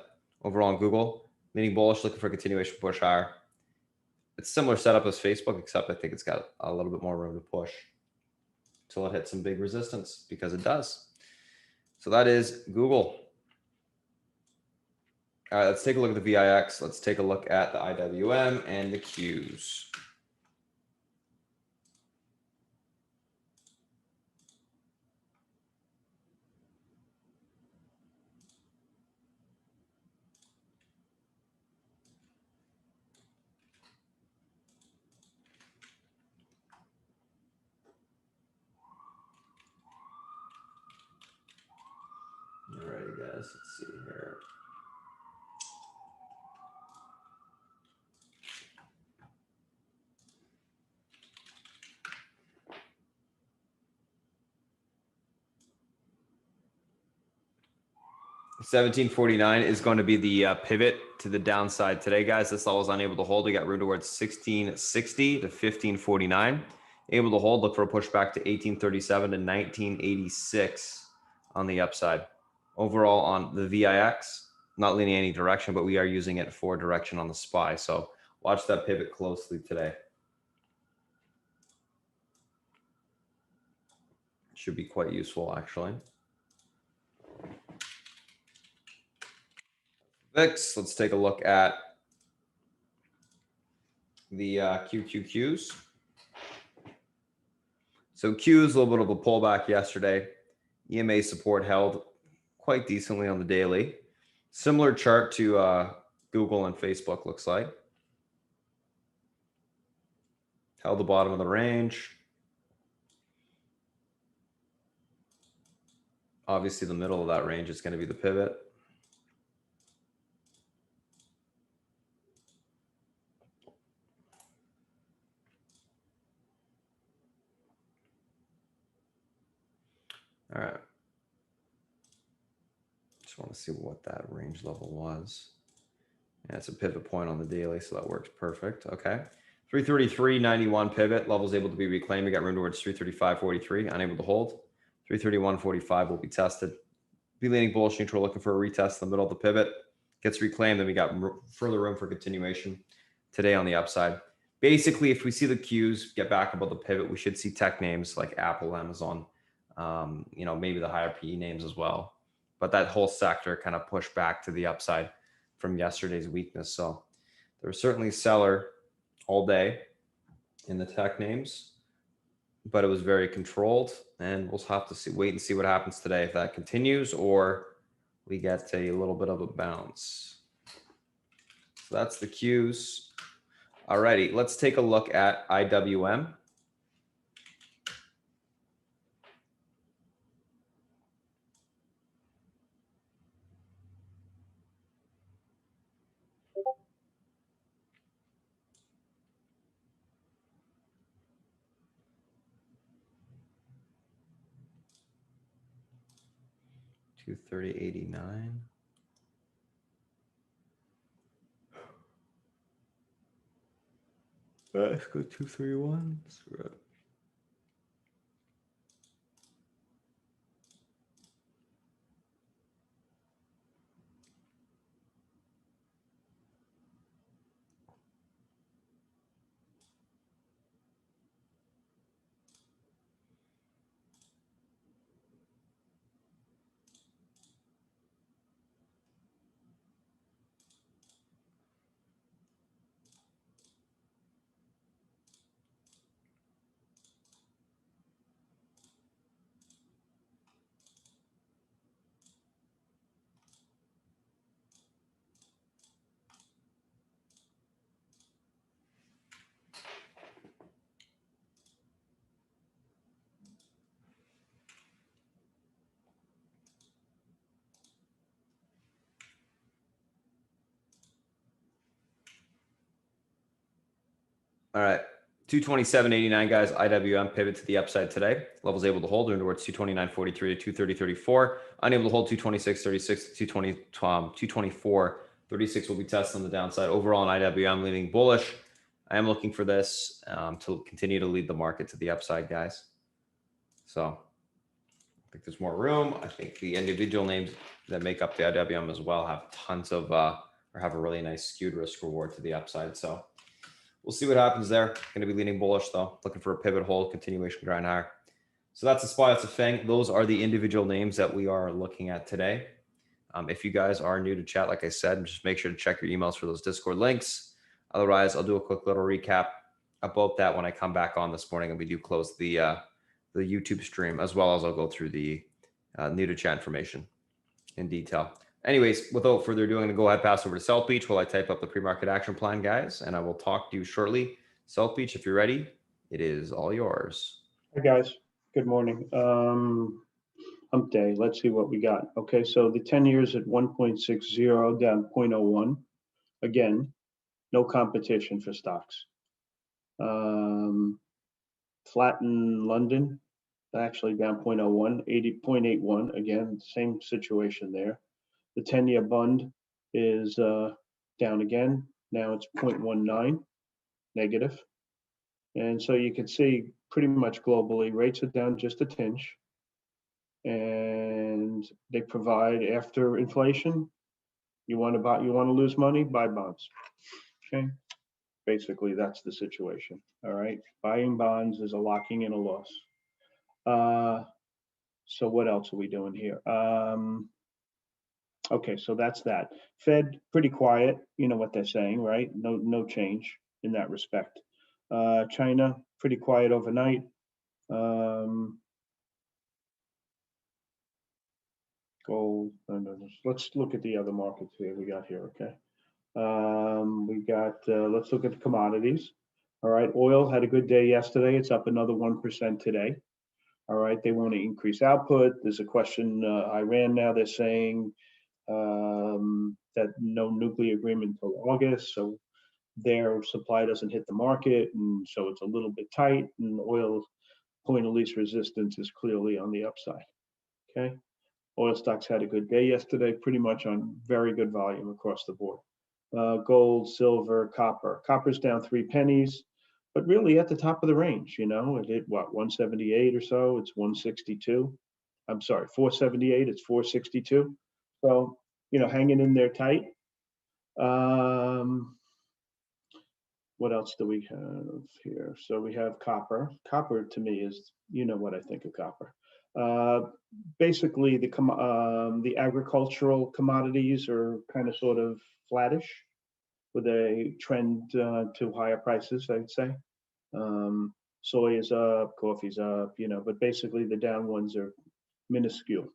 Overall on Google, leaning bullish, looking for a continuation push higher. It's similar setup as Facebook, except I think it's got a little bit more room to push until it hits some big resistance, because it does. So that is Google. All right, let's take a look at the VIX. Let's take a look at the IWM and the Qs. All right, guys, let's see here. $17.49 is going to be the pivot to the downside today, guys. This level is unable to hold. We got room towards 1660 to 1549. Able to hold. Look for a pushback to 1837 to 1986 on the upside. Overall on the VIX, not leaning any direction, but we are using it for direction on the SPY. So watch that pivot closely today. Should be quite useful, actually. VIX, let's take a look at the QQQs. So Q's a little bit of a pullback yesterday. EMA support held quite decently on the daily. Similar chart to Google and Facebook looks like. Held the bottom of the range. Obviously, the middle of that range is going to be the pivot. All right. Just want to see what that range level was. Yeah, it's a pivot point on the daily, so that works perfect. Okay. 333.91 pivot. Levels able to be reclaimed. We got room towards 335.43. Unable to hold. 331.45 will be tested. Be leaning bullish neutral, looking for a retest in the middle of the pivot. Gets reclaimed, then we got further room for continuation today on the upside. Basically, if we see the Qs get back above the pivot, we should see tech names like Apple, Amazon, maybe the higher PE names as well. But that whole sector kind of pushed back to the upside from yesterday's weakness. So there was certainly a seller all day in the tech names, but it was very controlled, and we'll have to wait and see what happens today, if that continues or we get a little bit of a bounce. So that's the Qs. Alrighty, let's take a look at IWM. $230.89. Let's go 231. Screw it. All right, 227.89, guys. IWM pivot to the upside today. Levels able to hold towards 229.43 to 230.34. Unable to hold 226.36 to 224.36 will be tested on the downside. Overall, in IWM, leaning bullish. I am looking for this to continue to lead the market to the upside, guys. So I think there's more room. I think the individual names that make up the IWM as well have tons of, or have a really nice skewed risk reward to the upside. So we'll see what happens there. Going to be leaning bullish though. Looking for a pivot hold, continuation grind higher. So that's a SPY, that's a FANG. Those are the individual names that we are looking at today. If you guys are new to chat, like I said, just make sure to check your emails for those Discord links. Otherwise, I'll do a quick little recap about that when I come back on this morning and we do close the YouTube stream, as well as I'll go through the new to chat information in detail. Anyways, without further ado, I'm going to go ahead and pass over to South Beach while I type up the pre-market action plan, guys, and I will talk to you shortly. South Beach, if you're ready, it is all yours. Hi, guys. Good morning. Hump day. Let's see what we got. Okay, so the 10 years at 1.60, down 0.01. Again, no competition for stocks. Flat in London, actually down 0.01, 80.81. Again, same situation there. The 10-year bund is down again. Now it's 0.19 negative. And so you can see pretty much globally, rates are down just a tinge. And they provide, after inflation, you want to lose money, buy bonds. Okay. Basically, that's the situation. All right. Buying bonds is a locking in a loss. So what else are we doing here? Okay, so that's that. Fed, pretty quiet. You know what they're saying, right? No change in that respect. China, pretty quiet overnight. Gold. No. Let's look at the other markets here we got here. Okay. Let's look at the commodities. All right. Oil had a good day yesterday. It's up another 1% today. All right. They want to increase output. There's a question. Iran now they're saying that no nuclear agreement until August. So their supply doesn't hit the market. And so it's a little bit tight. And oil point of least resistance is clearly on the upside. Okay. Oil stocks had a good day yesterday, pretty much on very good volume across the board. Gold, silver, copper. Copper's down 3 pennies, but really at the top of the range. You know, it hit what, 178 or so. It's 162. I'm sorry, 478. It's 462. So, you know, hanging in there tight. What else do we have here? So we have copper. Copper to me is, you know what I think of copper. Basically, the agricultural commodities are kind of sort of flattish with a trend to higher prices, I'd say. Soy is up, coffee's up, you know, but basically the down ones are minuscule.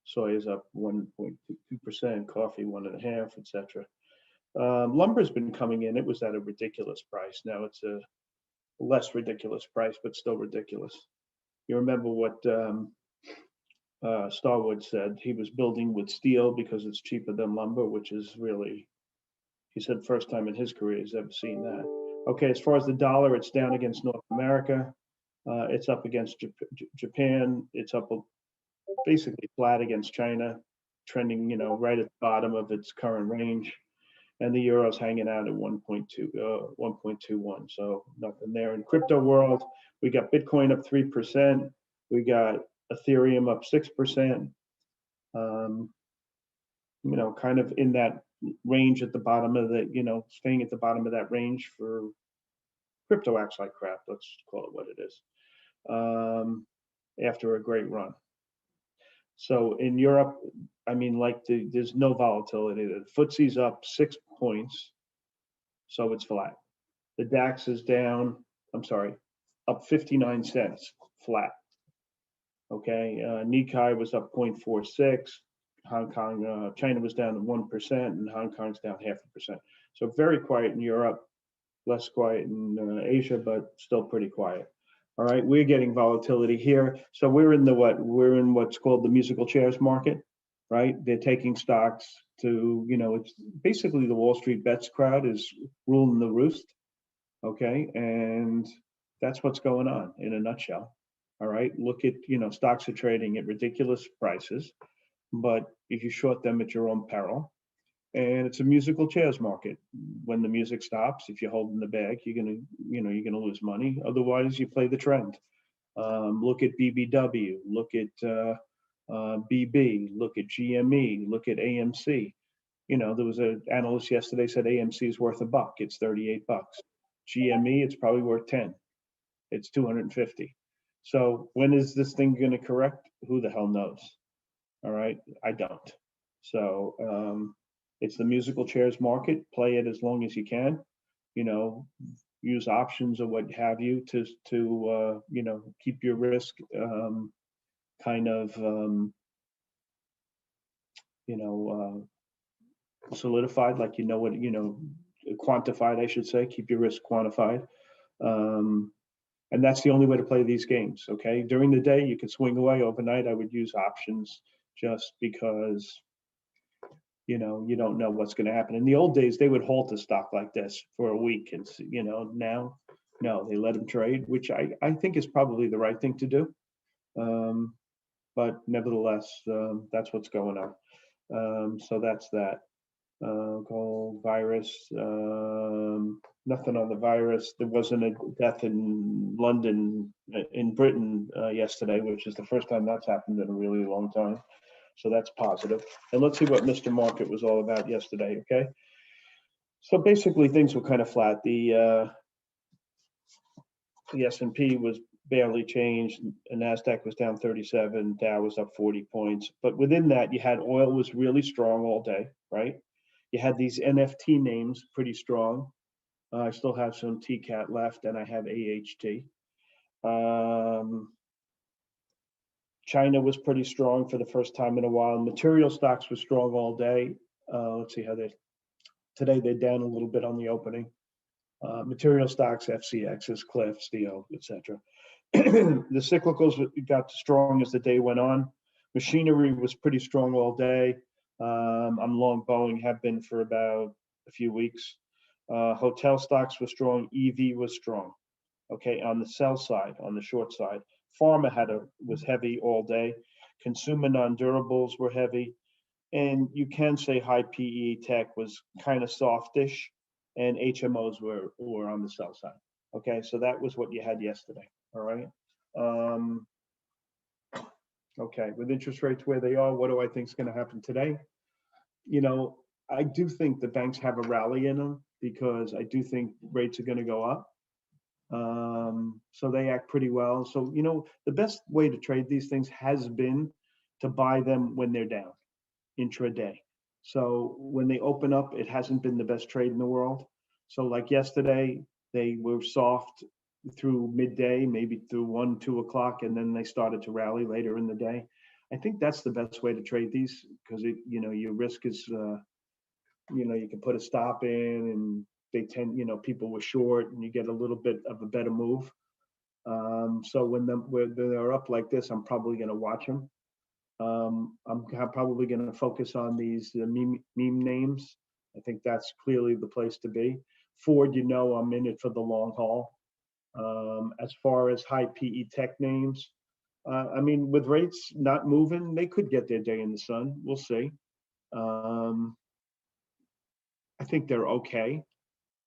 Soy is up 1.2%, coffee 1.5%, etc. Lumber's been coming in. It was at a ridiculous price. Now it's a less ridiculous price, but still ridiculous. You remember what Starwood said? He was building with steel because it's cheaper than lumber, which is really, he said, first time in his career he's ever seen that. Okay, as far as the dollar, it's down against North America. It's up against Japan. It's up basically flat against China, trending, you know, right at the bottom of its current range. And the euro's hanging out at 1.21. So nothing there. In crypto world, we got Bitcoin up 3%. We got Ethereum up 6%. You know, kind of in that range at the bottom of the, you know, staying at the bottom of that range for crypto acts like crap. Let's call it what it is. After a great run. So in Europe, I mean, like there's no volatility. The FTSE's up 6 points, so it's flat. The DAX is down, up 59 cents, flat. Okay, Nikkei was up 0.46. Hong Kong, China was down to 1%, and Hong Kong's down 0.5%. So very quiet in Europe, less quiet in Asia, but still pretty quiet. All right, we're getting volatility here. So we're in what's called the musical chairs market, right? They're taking stocks to, you know, it's basically the Wall Street bets crowd is ruling the roost. Okay, and that's what's going on in a nutshell. All right, look at, you know, stocks are trading at ridiculous prices, but if you short them at your own peril. And it's a musical chairs market. When the music stops, if you're holding the bag, you're gonna lose money. Otherwise, you play the trend. Look at BBW. Look at BB. Look at GME. Look at AMC. You know, there was an analyst yesterday said AMC is worth $1. It's $38. GME, it's probably worth 10. It's 250. So when is this thing going to correct? Who the hell knows? All right, I don't. So it's the musical chairs market. Play it as long as you can. You know, use options or what have you to you know, keep your risk kind of you know, solidified, like, you know what, you know, quantified, I should say. Keep your risk quantified. And that's the only way to play these games. Okay, during the day you can swing away. Overnight I would use options, just because, you know, you don't know what's going to happen. In the old days, they would halt a stock like this for a week, and, you know, now, no, they let them trade, which I think is probably the right thing to do. But nevertheless, that's what's going on. So that's that. Gold virus, nothing on the virus. There wasn't a death in London, in Britain yesterday, which is the first time that's happened in a really long time. So that's positive. And let's see what Mr. Market was all about yesterday, okay? So basically things were kind of flat. The S&P was barely changed, and NASDAQ was down 37, Dow was up 40 points. But within that, you had oil was really strong all day, right? You had these NFT names pretty strong. I still have some TCAT left, and I have AHT. China was pretty strong for the first time in a while. Material stocks were strong all day. Let's see how today they're down a little bit on the opening. Material stocks, FCXs, Cliff, Steel, etc. The cyclicals got strong as the day went on. Machinery was pretty strong all day. I'm long Boeing, have been for about a few weeks. Hotel stocks were strong. EV was strong. Okay, on the sell side, on the short side, pharma was heavy all day. Consumer non-durables were heavy, and you can say high PE tech was kind of softish, and HMOs were on the sell side. Okay, so that was what you had yesterday. All right. Okay, with interest rates where they are, what do I think is going to happen today? You know, I do think the banks have a rally in them because I do think rates are going to go up. So they act pretty well. So, you know, the best way to trade these things has been to buy them when they're down intraday. So when they open up, it hasn't been the best trade in the world. So like yesterday, they were soft through midday, maybe through 1, 2 o'clock, and then they started to rally later in the day. I think that's the best way to trade these because you know, your risk is, you know, you can put a stop in and they tend, you know, people were short and you get a little bit of a better move. So when they're up like this, I'm probably going to watch them. I'm probably going to focus on these meme names. I think that's clearly the place to be. Ford, you know, I'm in it for the long haul. As far as high PE tech names, I mean, with rates not moving, they could get their day in the sun. We'll see. I think they're okay.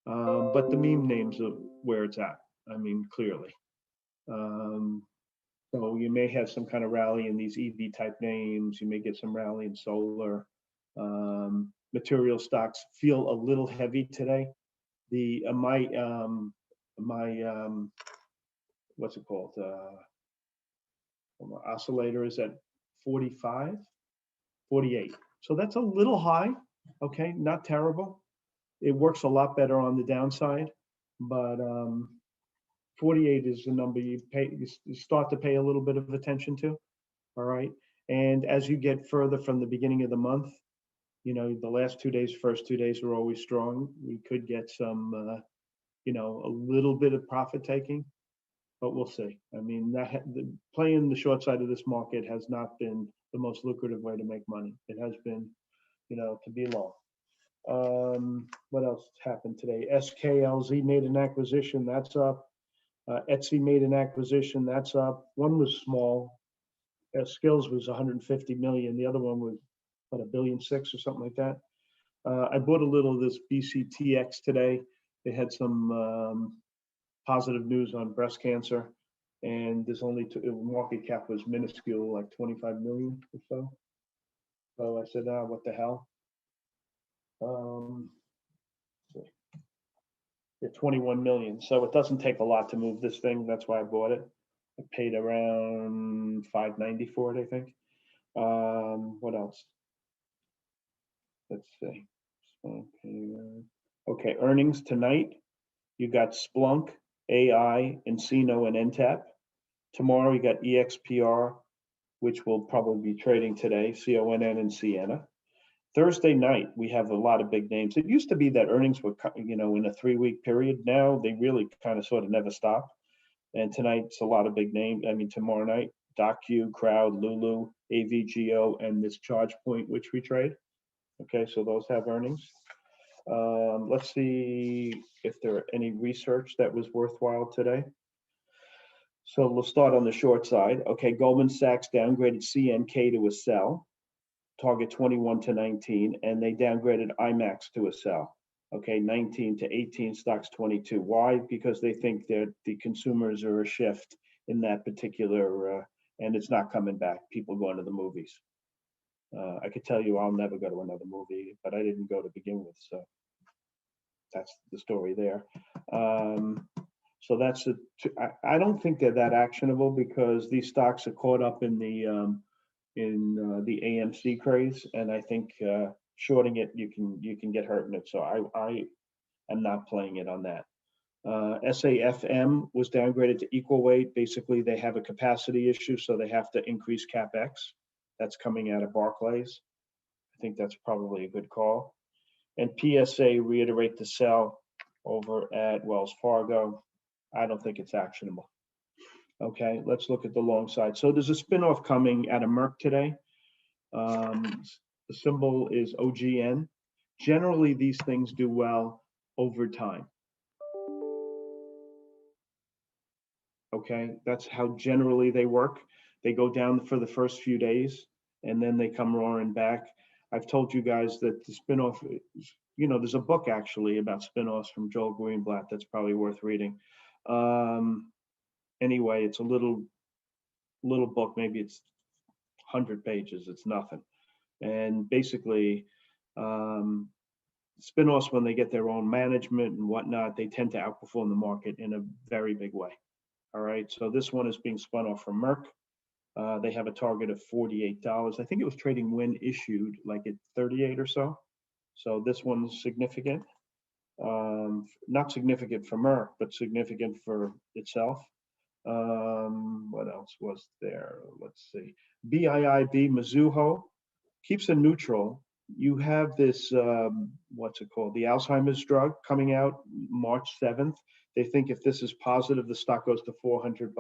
But the meme names are where it's at. I mean, clearly. So you may have some kind of rally in these EV type names. You may get some rally in solar. Material stocks feel a little heavy today. My what's it called? Oscillator is at 45, 48. So that's a little high. Okay, not terrible. It works a lot better on the downside, but 48 is the number you start to pay a little bit of attention to. All right. And as you get further from the beginning of the month, you know, the last 2 days, first 2 days are always strong. We could get some, you know, a little bit of profit taking, but we'll see. I mean, playing the short side of this market has not been the most lucrative way to make money. It has been, you know, to be long. What else happened today? SKLZ made an acquisition, that's up. Etsy made an acquisition, that's up. One was small. Skills was 150 million. The other one was what, $1.6 billion or something like that. I bought a little of this BCTX today. They had some positive news on breast cancer, and there's only market cap was minuscule, like 25 million or so. So I said, what the hell? Yeah, 21 million. So it doesn't take a lot to move this thing. That's why I bought it. I paid around $5.90 for it, I think. What else? Let's see. Okay, earnings tonight. You got Splunk, AI, Encino, and NTAP. Tomorrow you got EXPR, which will probably be trading today, CONN and Sienna. Thursday night, we have a lot of big names. It used to be that earnings were, you know, in a 3-week period. Now they really kind of sort of never stop. And tonight's a lot of big names. I mean, tomorrow night, DocQ, Crowd, Lulu, AVGO, and this Charge Point, which we trade. Okay, so those have earnings. Let's see if there are any research that was worthwhile today. So we'll start on the short side. Okay, Goldman Sachs downgraded CNK to a sell, target 21 to 19, and they downgraded IMAX to a sell. Okay, 19 to 18, stocks 22. Why? Because they think that the consumers are a shift in that particular, and it's not coming back. People going to the movies. I could tell you I'll never go to another movie, but I didn't go to begin with, so that's the story there. So that's I don't think they're that actionable because these stocks are caught up in the AMC craze, and I think shorting it you can get hurt in it. So I am not playing it on that. SAFM was downgraded to equal weight. Basically, they have a capacity issue, so they have to increase CapEx. That's coming out of Barclays. I think that's probably a good call. And PSA reiterate to sell over at Wells Fargo. I don't think it's actionable. Okay, let's look at the long side. So there's a spinoff coming out of Merck today. The symbol is OGN. Generally, these things do well over time. Okay, that's how generally they work. They go down for the first few days and then they come roaring back. I've told you guys that the spinoff, there's a book actually about spinoffs from Joel Greenblatt that's probably worth reading. Anyway, it's a little book, maybe it's 100 pages, it's nothing. And basically, spinoffs, when they get their own management and whatnot, they tend to outperform the market in a very big way. All right, so this one is being spun off from Merck. They have a target of $48. I think it was trading when issued, like at 38 or so. So this one's significant. Not significant for Merck, but significant for itself. What else was there? Let's see. BIIB Mizuho keeps a neutral. You have this, what's it called? The Alzheimer's drug coming out March 7th. They think if this is positive, the stock goes to $400.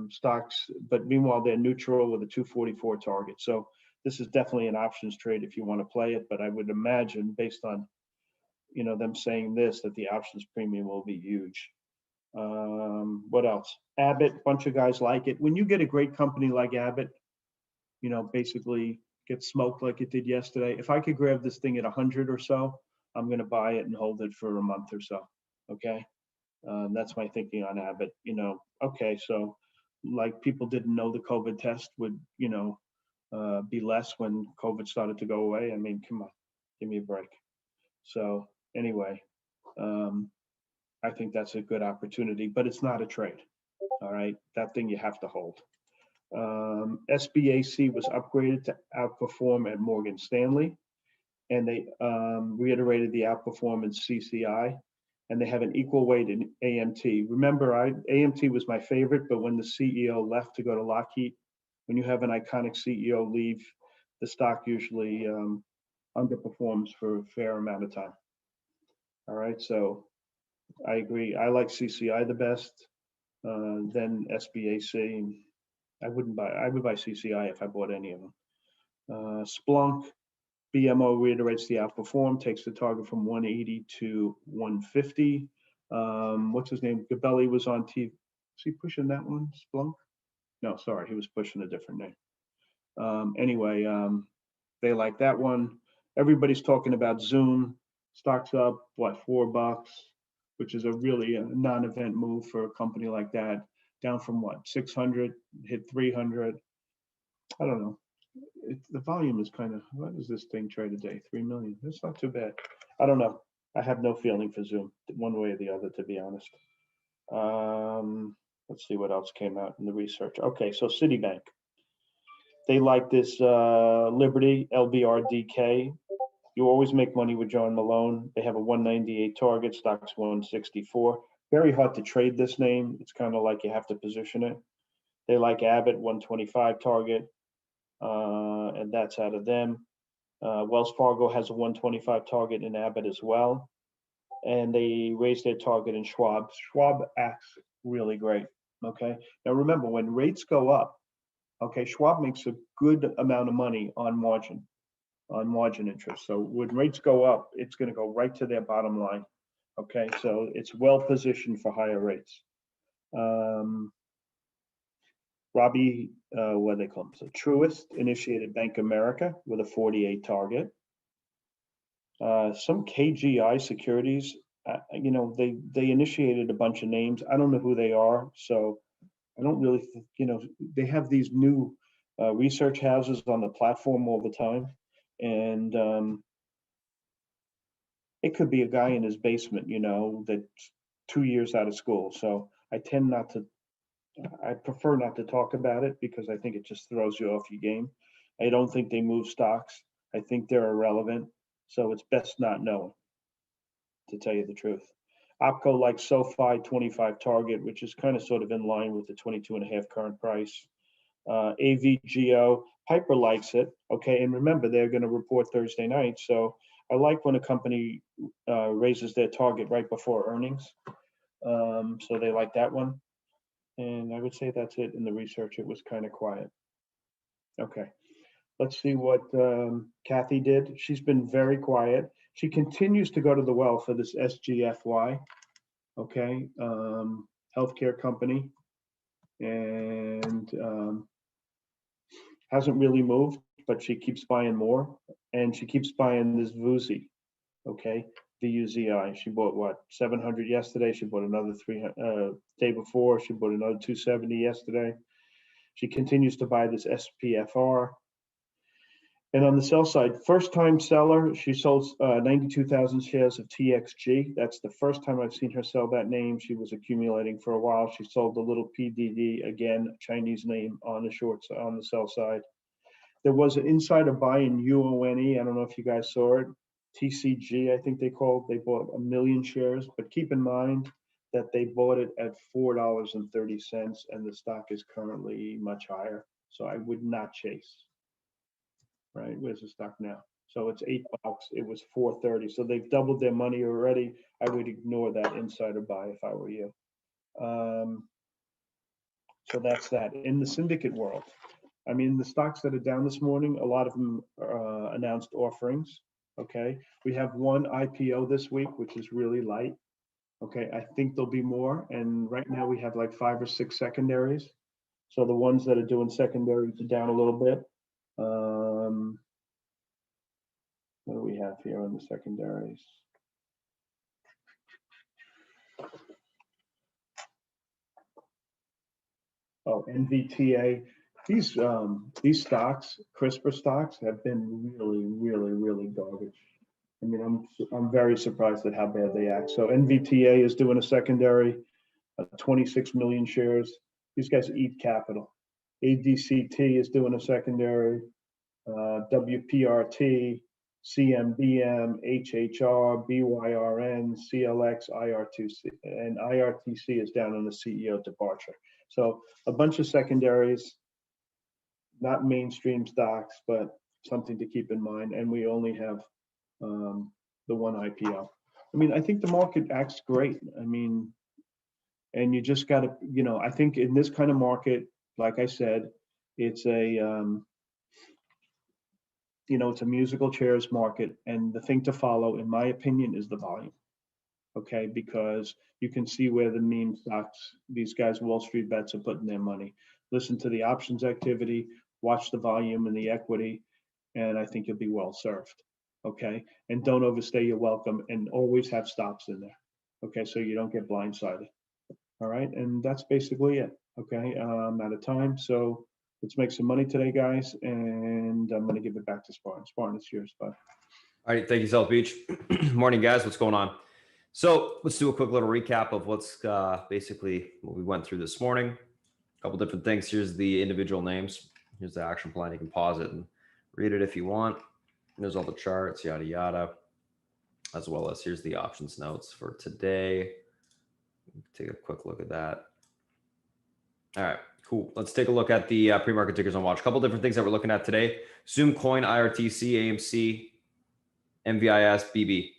Stocks, but meanwhile, they're neutral with a 244 target. So this is definitely an options trade if you want to play it. But I would imagine, based on them saying this, that the options premium will be huge. What else? Abbott, bunch of guys like it. When you get a great company like Abbott, basically get smoked like it did yesterday. If I could grab this thing at 100 or so, I'm going to buy it and hold it for a month or so. Okay. That's my thinking on Abbott. Okay, so like people didn't know the COVID test would, be less when COVID started to go away. I mean, come on, give me a break. So anyway, I think that's a good opportunity, but it's not a trade. All right, that thing you have to hold. SBAC was upgraded to outperform at Morgan Stanley, and they reiterated the outperformance CCI. And they have an equal weight in AMT. Remember, AMT was my favorite, but when the CEO left to go to Lockheed, when you have an iconic CEO leave, the stock usually underperforms for a fair amount of time. All right, so I agree. I like CCI the best, then SBAC. I would buy CCI if I bought any of them. Splunk. BMO reiterates the outperform, takes the target from 180 to 150. What's his name? Gabelli was on TV. Is he pushing that one, Splunk? No, sorry, he was pushing a different name. Anyway, they like that one. Everybody's talking about Zoom. Stock's up, what, $4, which is a really non-event move for a company like that. Down from what, 600, hit 300. I don't know. The volume is kind of, what does this thing trade a day? 3 million. It's not too bad. I don't know. I have no feeling for Zoom one way or the other, to be honest. Let's see what else came out in the research. Okay, so Citibank. They like this Liberty LBRDK. You always make money with John Malone. They have a 198 target, stock's 164. Very hard to trade this name. It's kind of like you have to position it. They like Abbott, 125 target. And that's out of them. Wells Fargo has a 125 target in Abbott as well. And they raised their target in Schwab. Schwab acts really great. Okay. Now remember, when rates go up, okay, Schwab makes a good amount of money on margin interest. So when rates go up, it's going to go right to their bottom line. Okay. So it's well positioned for higher rates. Robbie, what do they call him? So Truist initiated Bank America with a 48 target. Some KGI securities, they initiated a bunch of names. I don't know who they are, so I don't really, they have these new research houses on the platform all the time, and it could be a guy in his basement, that's 2 years out of school. So I prefer not to talk about it because I think it just throws you off your game. I don't think they move stocks. I think they're irrelevant. So it's best not knowing, to tell you the truth. OPCO like SoFi 25 target, which is kind of sort of in line with the 22.5 current price. AVGO, Piper likes it. Okay, and remember, they're going to report Thursday night. So I like when a company raises their target right before earnings. So they like that one. And I would say that's it in the research. It was kind of quiet. Okay, let's see what Kathy did. She's been very quiet. She continues to go to the well for this SGFY. Okay, healthcare company. And hasn't really moved, but she keeps buying more. And she keeps buying this VUZI. Okay, VUZI. She bought what, 700 yesterday. She bought another 300 day before. She bought another 270 yesterday. She continues to buy this SPFR. And on the sell side, first time seller, she sold 92,000 shares of TXG. That's the first time I've seen her sell that name. She was accumulating for a while. She sold the little PDD, again, Chinese name on the shorts, on the sell side. There was an insider buy in UONE. I don't know if you guys saw it. TCG, I think they bought 1 million shares, but keep in mind that they bought it at $4.30 and the stock is currently much higher. So I would not chase. Right, where's the stock now? So it's $8. It was $4.30. So they've doubled their money already. I would ignore that insider buy if I were you. So that's that. In the syndicate world, I mean, the stocks that are down this morning, a lot of them announced offerings. Okay, we have one IPO this week, which is really light. Okay, I think there'll be more. And right now we have like 5 or 6 secondaries. So the ones that are doing secondaries are down a little bit. What do we have here on the secondaries? Oh, NVTA. These stocks, CRISPR stocks, have been really garbage. I mean, I'm very surprised at how bad they act. So NVTA is doing a secondary, 26 million shares. These guys eat capital. ADCT is doing a secondary. WPRT, CMBM, HHR, BYRN, CLX, IRTC, and IRTC is down on the CEO departure. So a bunch of secondaries, not mainstream stocks, but something to keep in mind. And we only have the one IPO. I mean, I think the market acts great. I mean, and you just got to, you know, I think in this kind of market, like I said, it's a, you know, it's a musical chairs market, and the thing to follow, in my opinion, is the volume. Okay, because you can see where the meme stocks, these guys, Wall Street bets, are putting their money. Listen to the options activity, watch the volume and the equity, and I think you'll be well served. Okay, and don't overstay your welcome, and always have stops in there. Okay, so you don't get blindsided. All right, and that's basically it. Okay, I'm out of time, so let's make some money today, guys, and I'm going to give it back to Spartan. Spartan, it's yours, bud. All right, thank you, South Beach. Morning, guys. What's going on? So let's do a quick little recap of what's basically what we went through this morning. A couple different things. Here's the individual names. Here's the action plan. You can pause it and read it if you want. There's all the charts, yada, yada, as well as here's the options notes for today. Take a quick look at that. All right, cool. Let's take a look at the pre-market tickers on watch. A couple different things that we're looking at today. Zoom Coin, IRTC, AMC, MVIS, BB.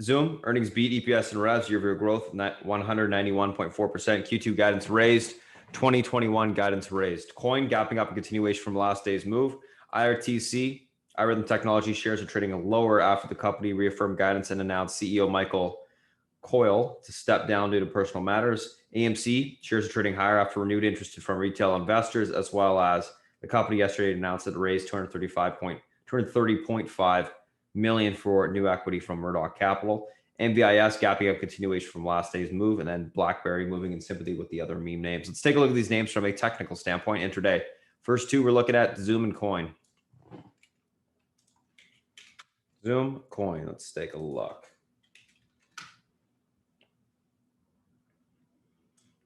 Zoom, earnings beat, EPS and revs, year-over-year growth, 191.4%. Q2 guidance raised, 2021 guidance raised. Coin, gapping up in continuation from last day's move. IRTC, iRhythm Technology shares are trading lower after the company reaffirmed guidance and announced CEO Michael Coyle to step down due to personal matters. AMC, shares are trading higher after renewed interest from retail investors, as well as the company yesterday announced that it raised $230.5 million for new equity from Murdoch Capital. MVIS gapping up continuation from last day's move, and then Blackberry moving in sympathy with the other meme names. Let's take a look at these names from a technical standpoint intraday. First two, we're looking at Zoom and Coin. Zoom, Coin. Let's take a look.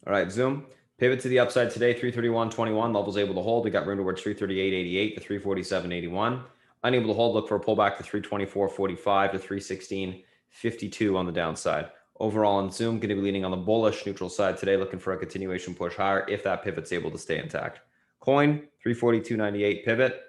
All right, Zoom. Pivot to the upside today, 331.21. Levels able to hold. We got room towards 338.88 to 347.81. Unable to hold, look for a pullback to 324.45 to 316.52 on the downside. Overall on Zoom, going to be leaning on the bullish neutral side today, looking for a continuation push higher if that pivot's able to stay intact. Coin, 342.98 pivot.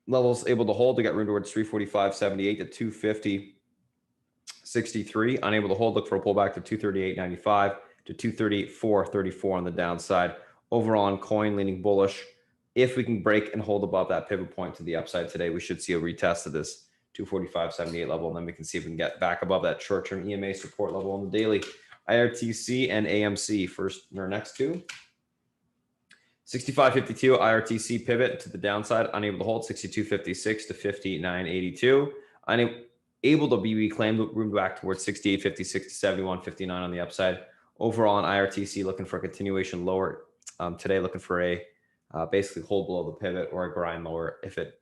Levels able to hold. We got room towards 345.78 to 250.63. Unable to hold. Look for a pullback to 238.95 to 238.434 on the downside. Overall on coin, leaning bullish. If we can break and hold above that pivot point to the upside today, we should see a retest of this 245.78 level, and then we can see if we can get back above that short-term EMA support level on the daily. IRTC and AMC first or next two. 65.52 IRTC pivot to the downside, unable to hold 62.56 to 59.82. Unable to be reclaimed, room back towards 68.56 to 71.59 on the upside. Overall on IRTC, looking for a continuation lower today, looking for a basically hold below the pivot or a grind lower if it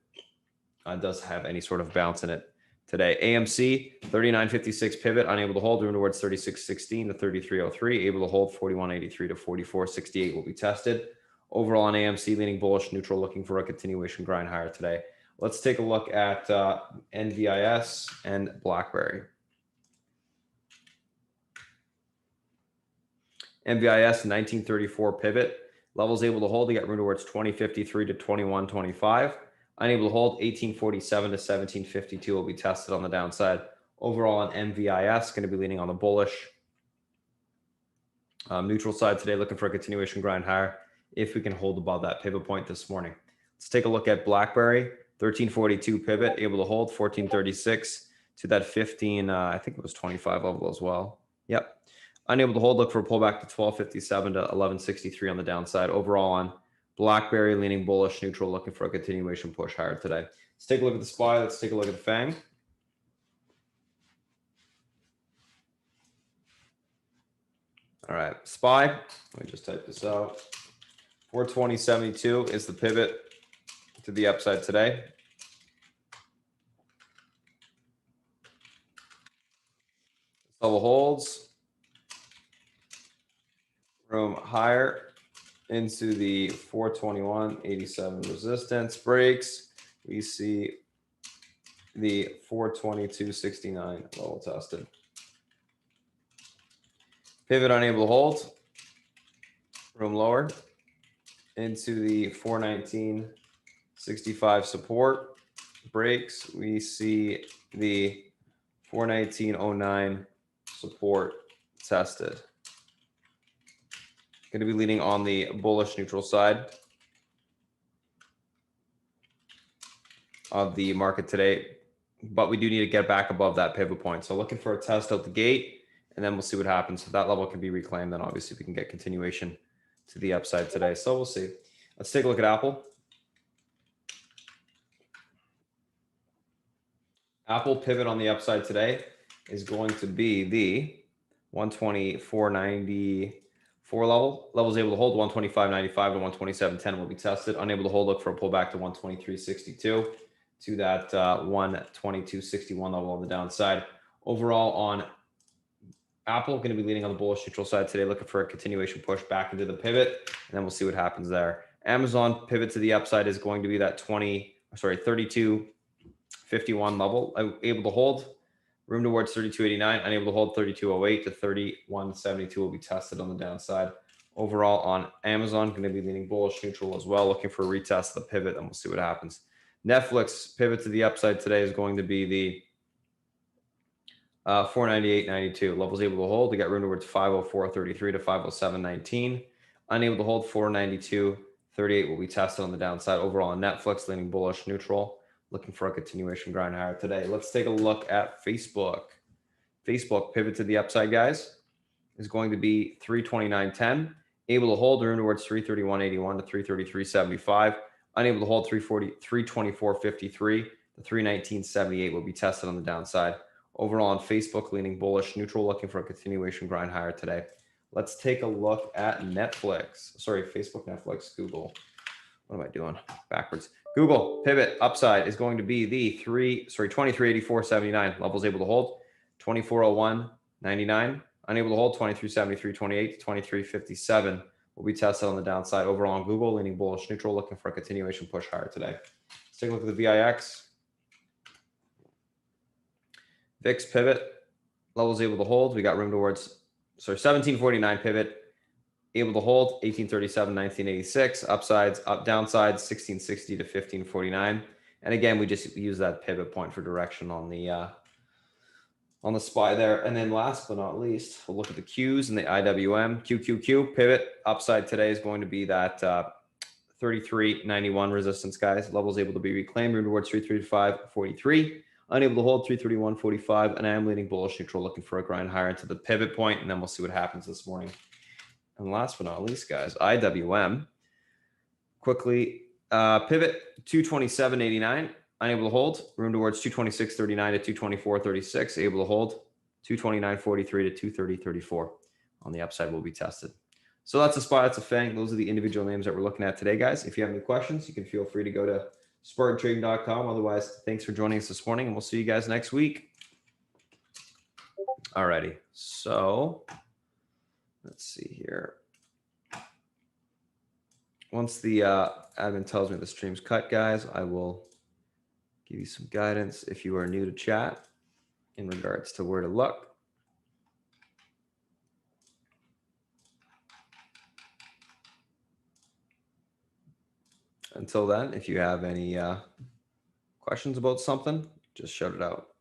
does have any sort of bounce in it today. AMC 39.56 pivot, unable to hold, room towards 36.16 to 33.03, able to hold 41.83 to 44.68 will be tested. Overall on AMC, leaning bullish, neutral, looking for a continuation grind higher today. Let's take a look at NVIS and Blackberry. NVIS 1934 pivot, levels able to hold, to get room towards 20.53 to 21.25. Unable to hold, 1847 to 1752 will be tested on the downside. Overall on MVIS, going to be leaning on the bullish neutral side today, looking for a continuation grind higher if we can hold above that pivot point this morning. Let's take a look at Blackberry, 1342 pivot, able to hold 1436 to that 15, I think it was 25 level as well. Yep. Unable to hold, look for a pullback to 1257 to 1163 on the downside. Overall on Blackberry, leaning bullish, neutral, looking for a continuation push higher today. Let's take a look at the SPY. Let's take a look at the FANG. All right, SPY. Let me just type this out. 420.72 is the pivot to the upside today. Level holds. Room higher into the 421.87 resistance. Breaks, we see the 422.69 level tested. Pivot unable to hold. Room lower into the 419.65 support. Breaks, we see the 419.09 support tested. Going to be leaning on the bullish neutral side of the market today, but we do need to get back above that pivot point. So looking for a test out the gate, and then we'll see what happens. If that level can be reclaimed, then obviously we can get continuation to the upside today. So we'll see. Let's take a look at Apple. Apple pivot on the upside today is going to be the 124.94 level. Levels able to hold 125.95 to 127.10 will be tested. Unable to hold, look for a pullback to 123.62 to that 122.61 level on the downside. Overall on Apple, going to be leaning on the bullish neutral side today, looking for a continuation push back into the pivot, and then we'll see what happens there. Amazon pivot to the upside is going to be that 32.51 level. Able to hold, room towards 32.89, unable to hold 32.08 to 31.72 will be tested on the downside. Overall on Amazon, going to be leaning bullish neutral as well, looking for a retest of the pivot, and we'll see what happens. Netflix pivot to the upside today is going to be the 498.92. Levels able to hold. We got room towards 504.33 to 507.19. Unable to hold 492.38 will be tested on the downside. Overall on Netflix, leaning bullish neutral, looking for a continuation grind higher today. Let's take a look at Facebook. Facebook pivot to the upside, guys, is going to be 329.10. Able to hold, room towards 331.81 to 333.75. Unable to hold 324.53 to 319.78 will be tested on the downside. Overall on Facebook, leaning bullish, neutral, looking for a continuation grind higher today. Let's take a look at Netflix. Sorry, Facebook, Netflix, Google. What am I doing? Backwards. Google pivot upside is going to be the 23.84.79. Levels able to hold 24.01.99. Unable to hold 23.73.28 to 23.57 will be tested on the downside. Overall on Google, leaning bullish, neutral, looking for a continuation push higher today. Let's take a look at the VIX. VIX pivot levels able to hold. We got room towards, sorry, 1749 pivot, able to hold 1837, 1986, upsides, downsides 1660 to 1549. And again, we just use that pivot point for direction on the SPY there. And then last but not least, we'll look at the Qs and the IWM. QQQ pivot upside today is going to be that 33.91 resistance, guys. Levels able to be reclaimed, room towards 335.43. Unable to hold 331.45, and I am leaning bullish neutral, looking for a grind higher into the pivot point, and then we'll see what happens this morning. And last but not least, guys, IWM quickly pivot 227.89, unable to hold, room towards 226.39 to 224.36, able to hold 229.43 to 230.34. On the upside will be tested. So that's a SPY, that's a FANG. Those are the individual names that we're looking at today, guys. If you have any questions, you can feel free to go to SpartanTrading.com. Otherwise, thanks for joining us this morning, and we'll see you guys next week. Alrighty, so let's see here. Once the admin tells me the stream's cut, guys, I will give you some guidance if you are new to chat in regards to where to look. Until then, if you have any questions about something, just shout it out.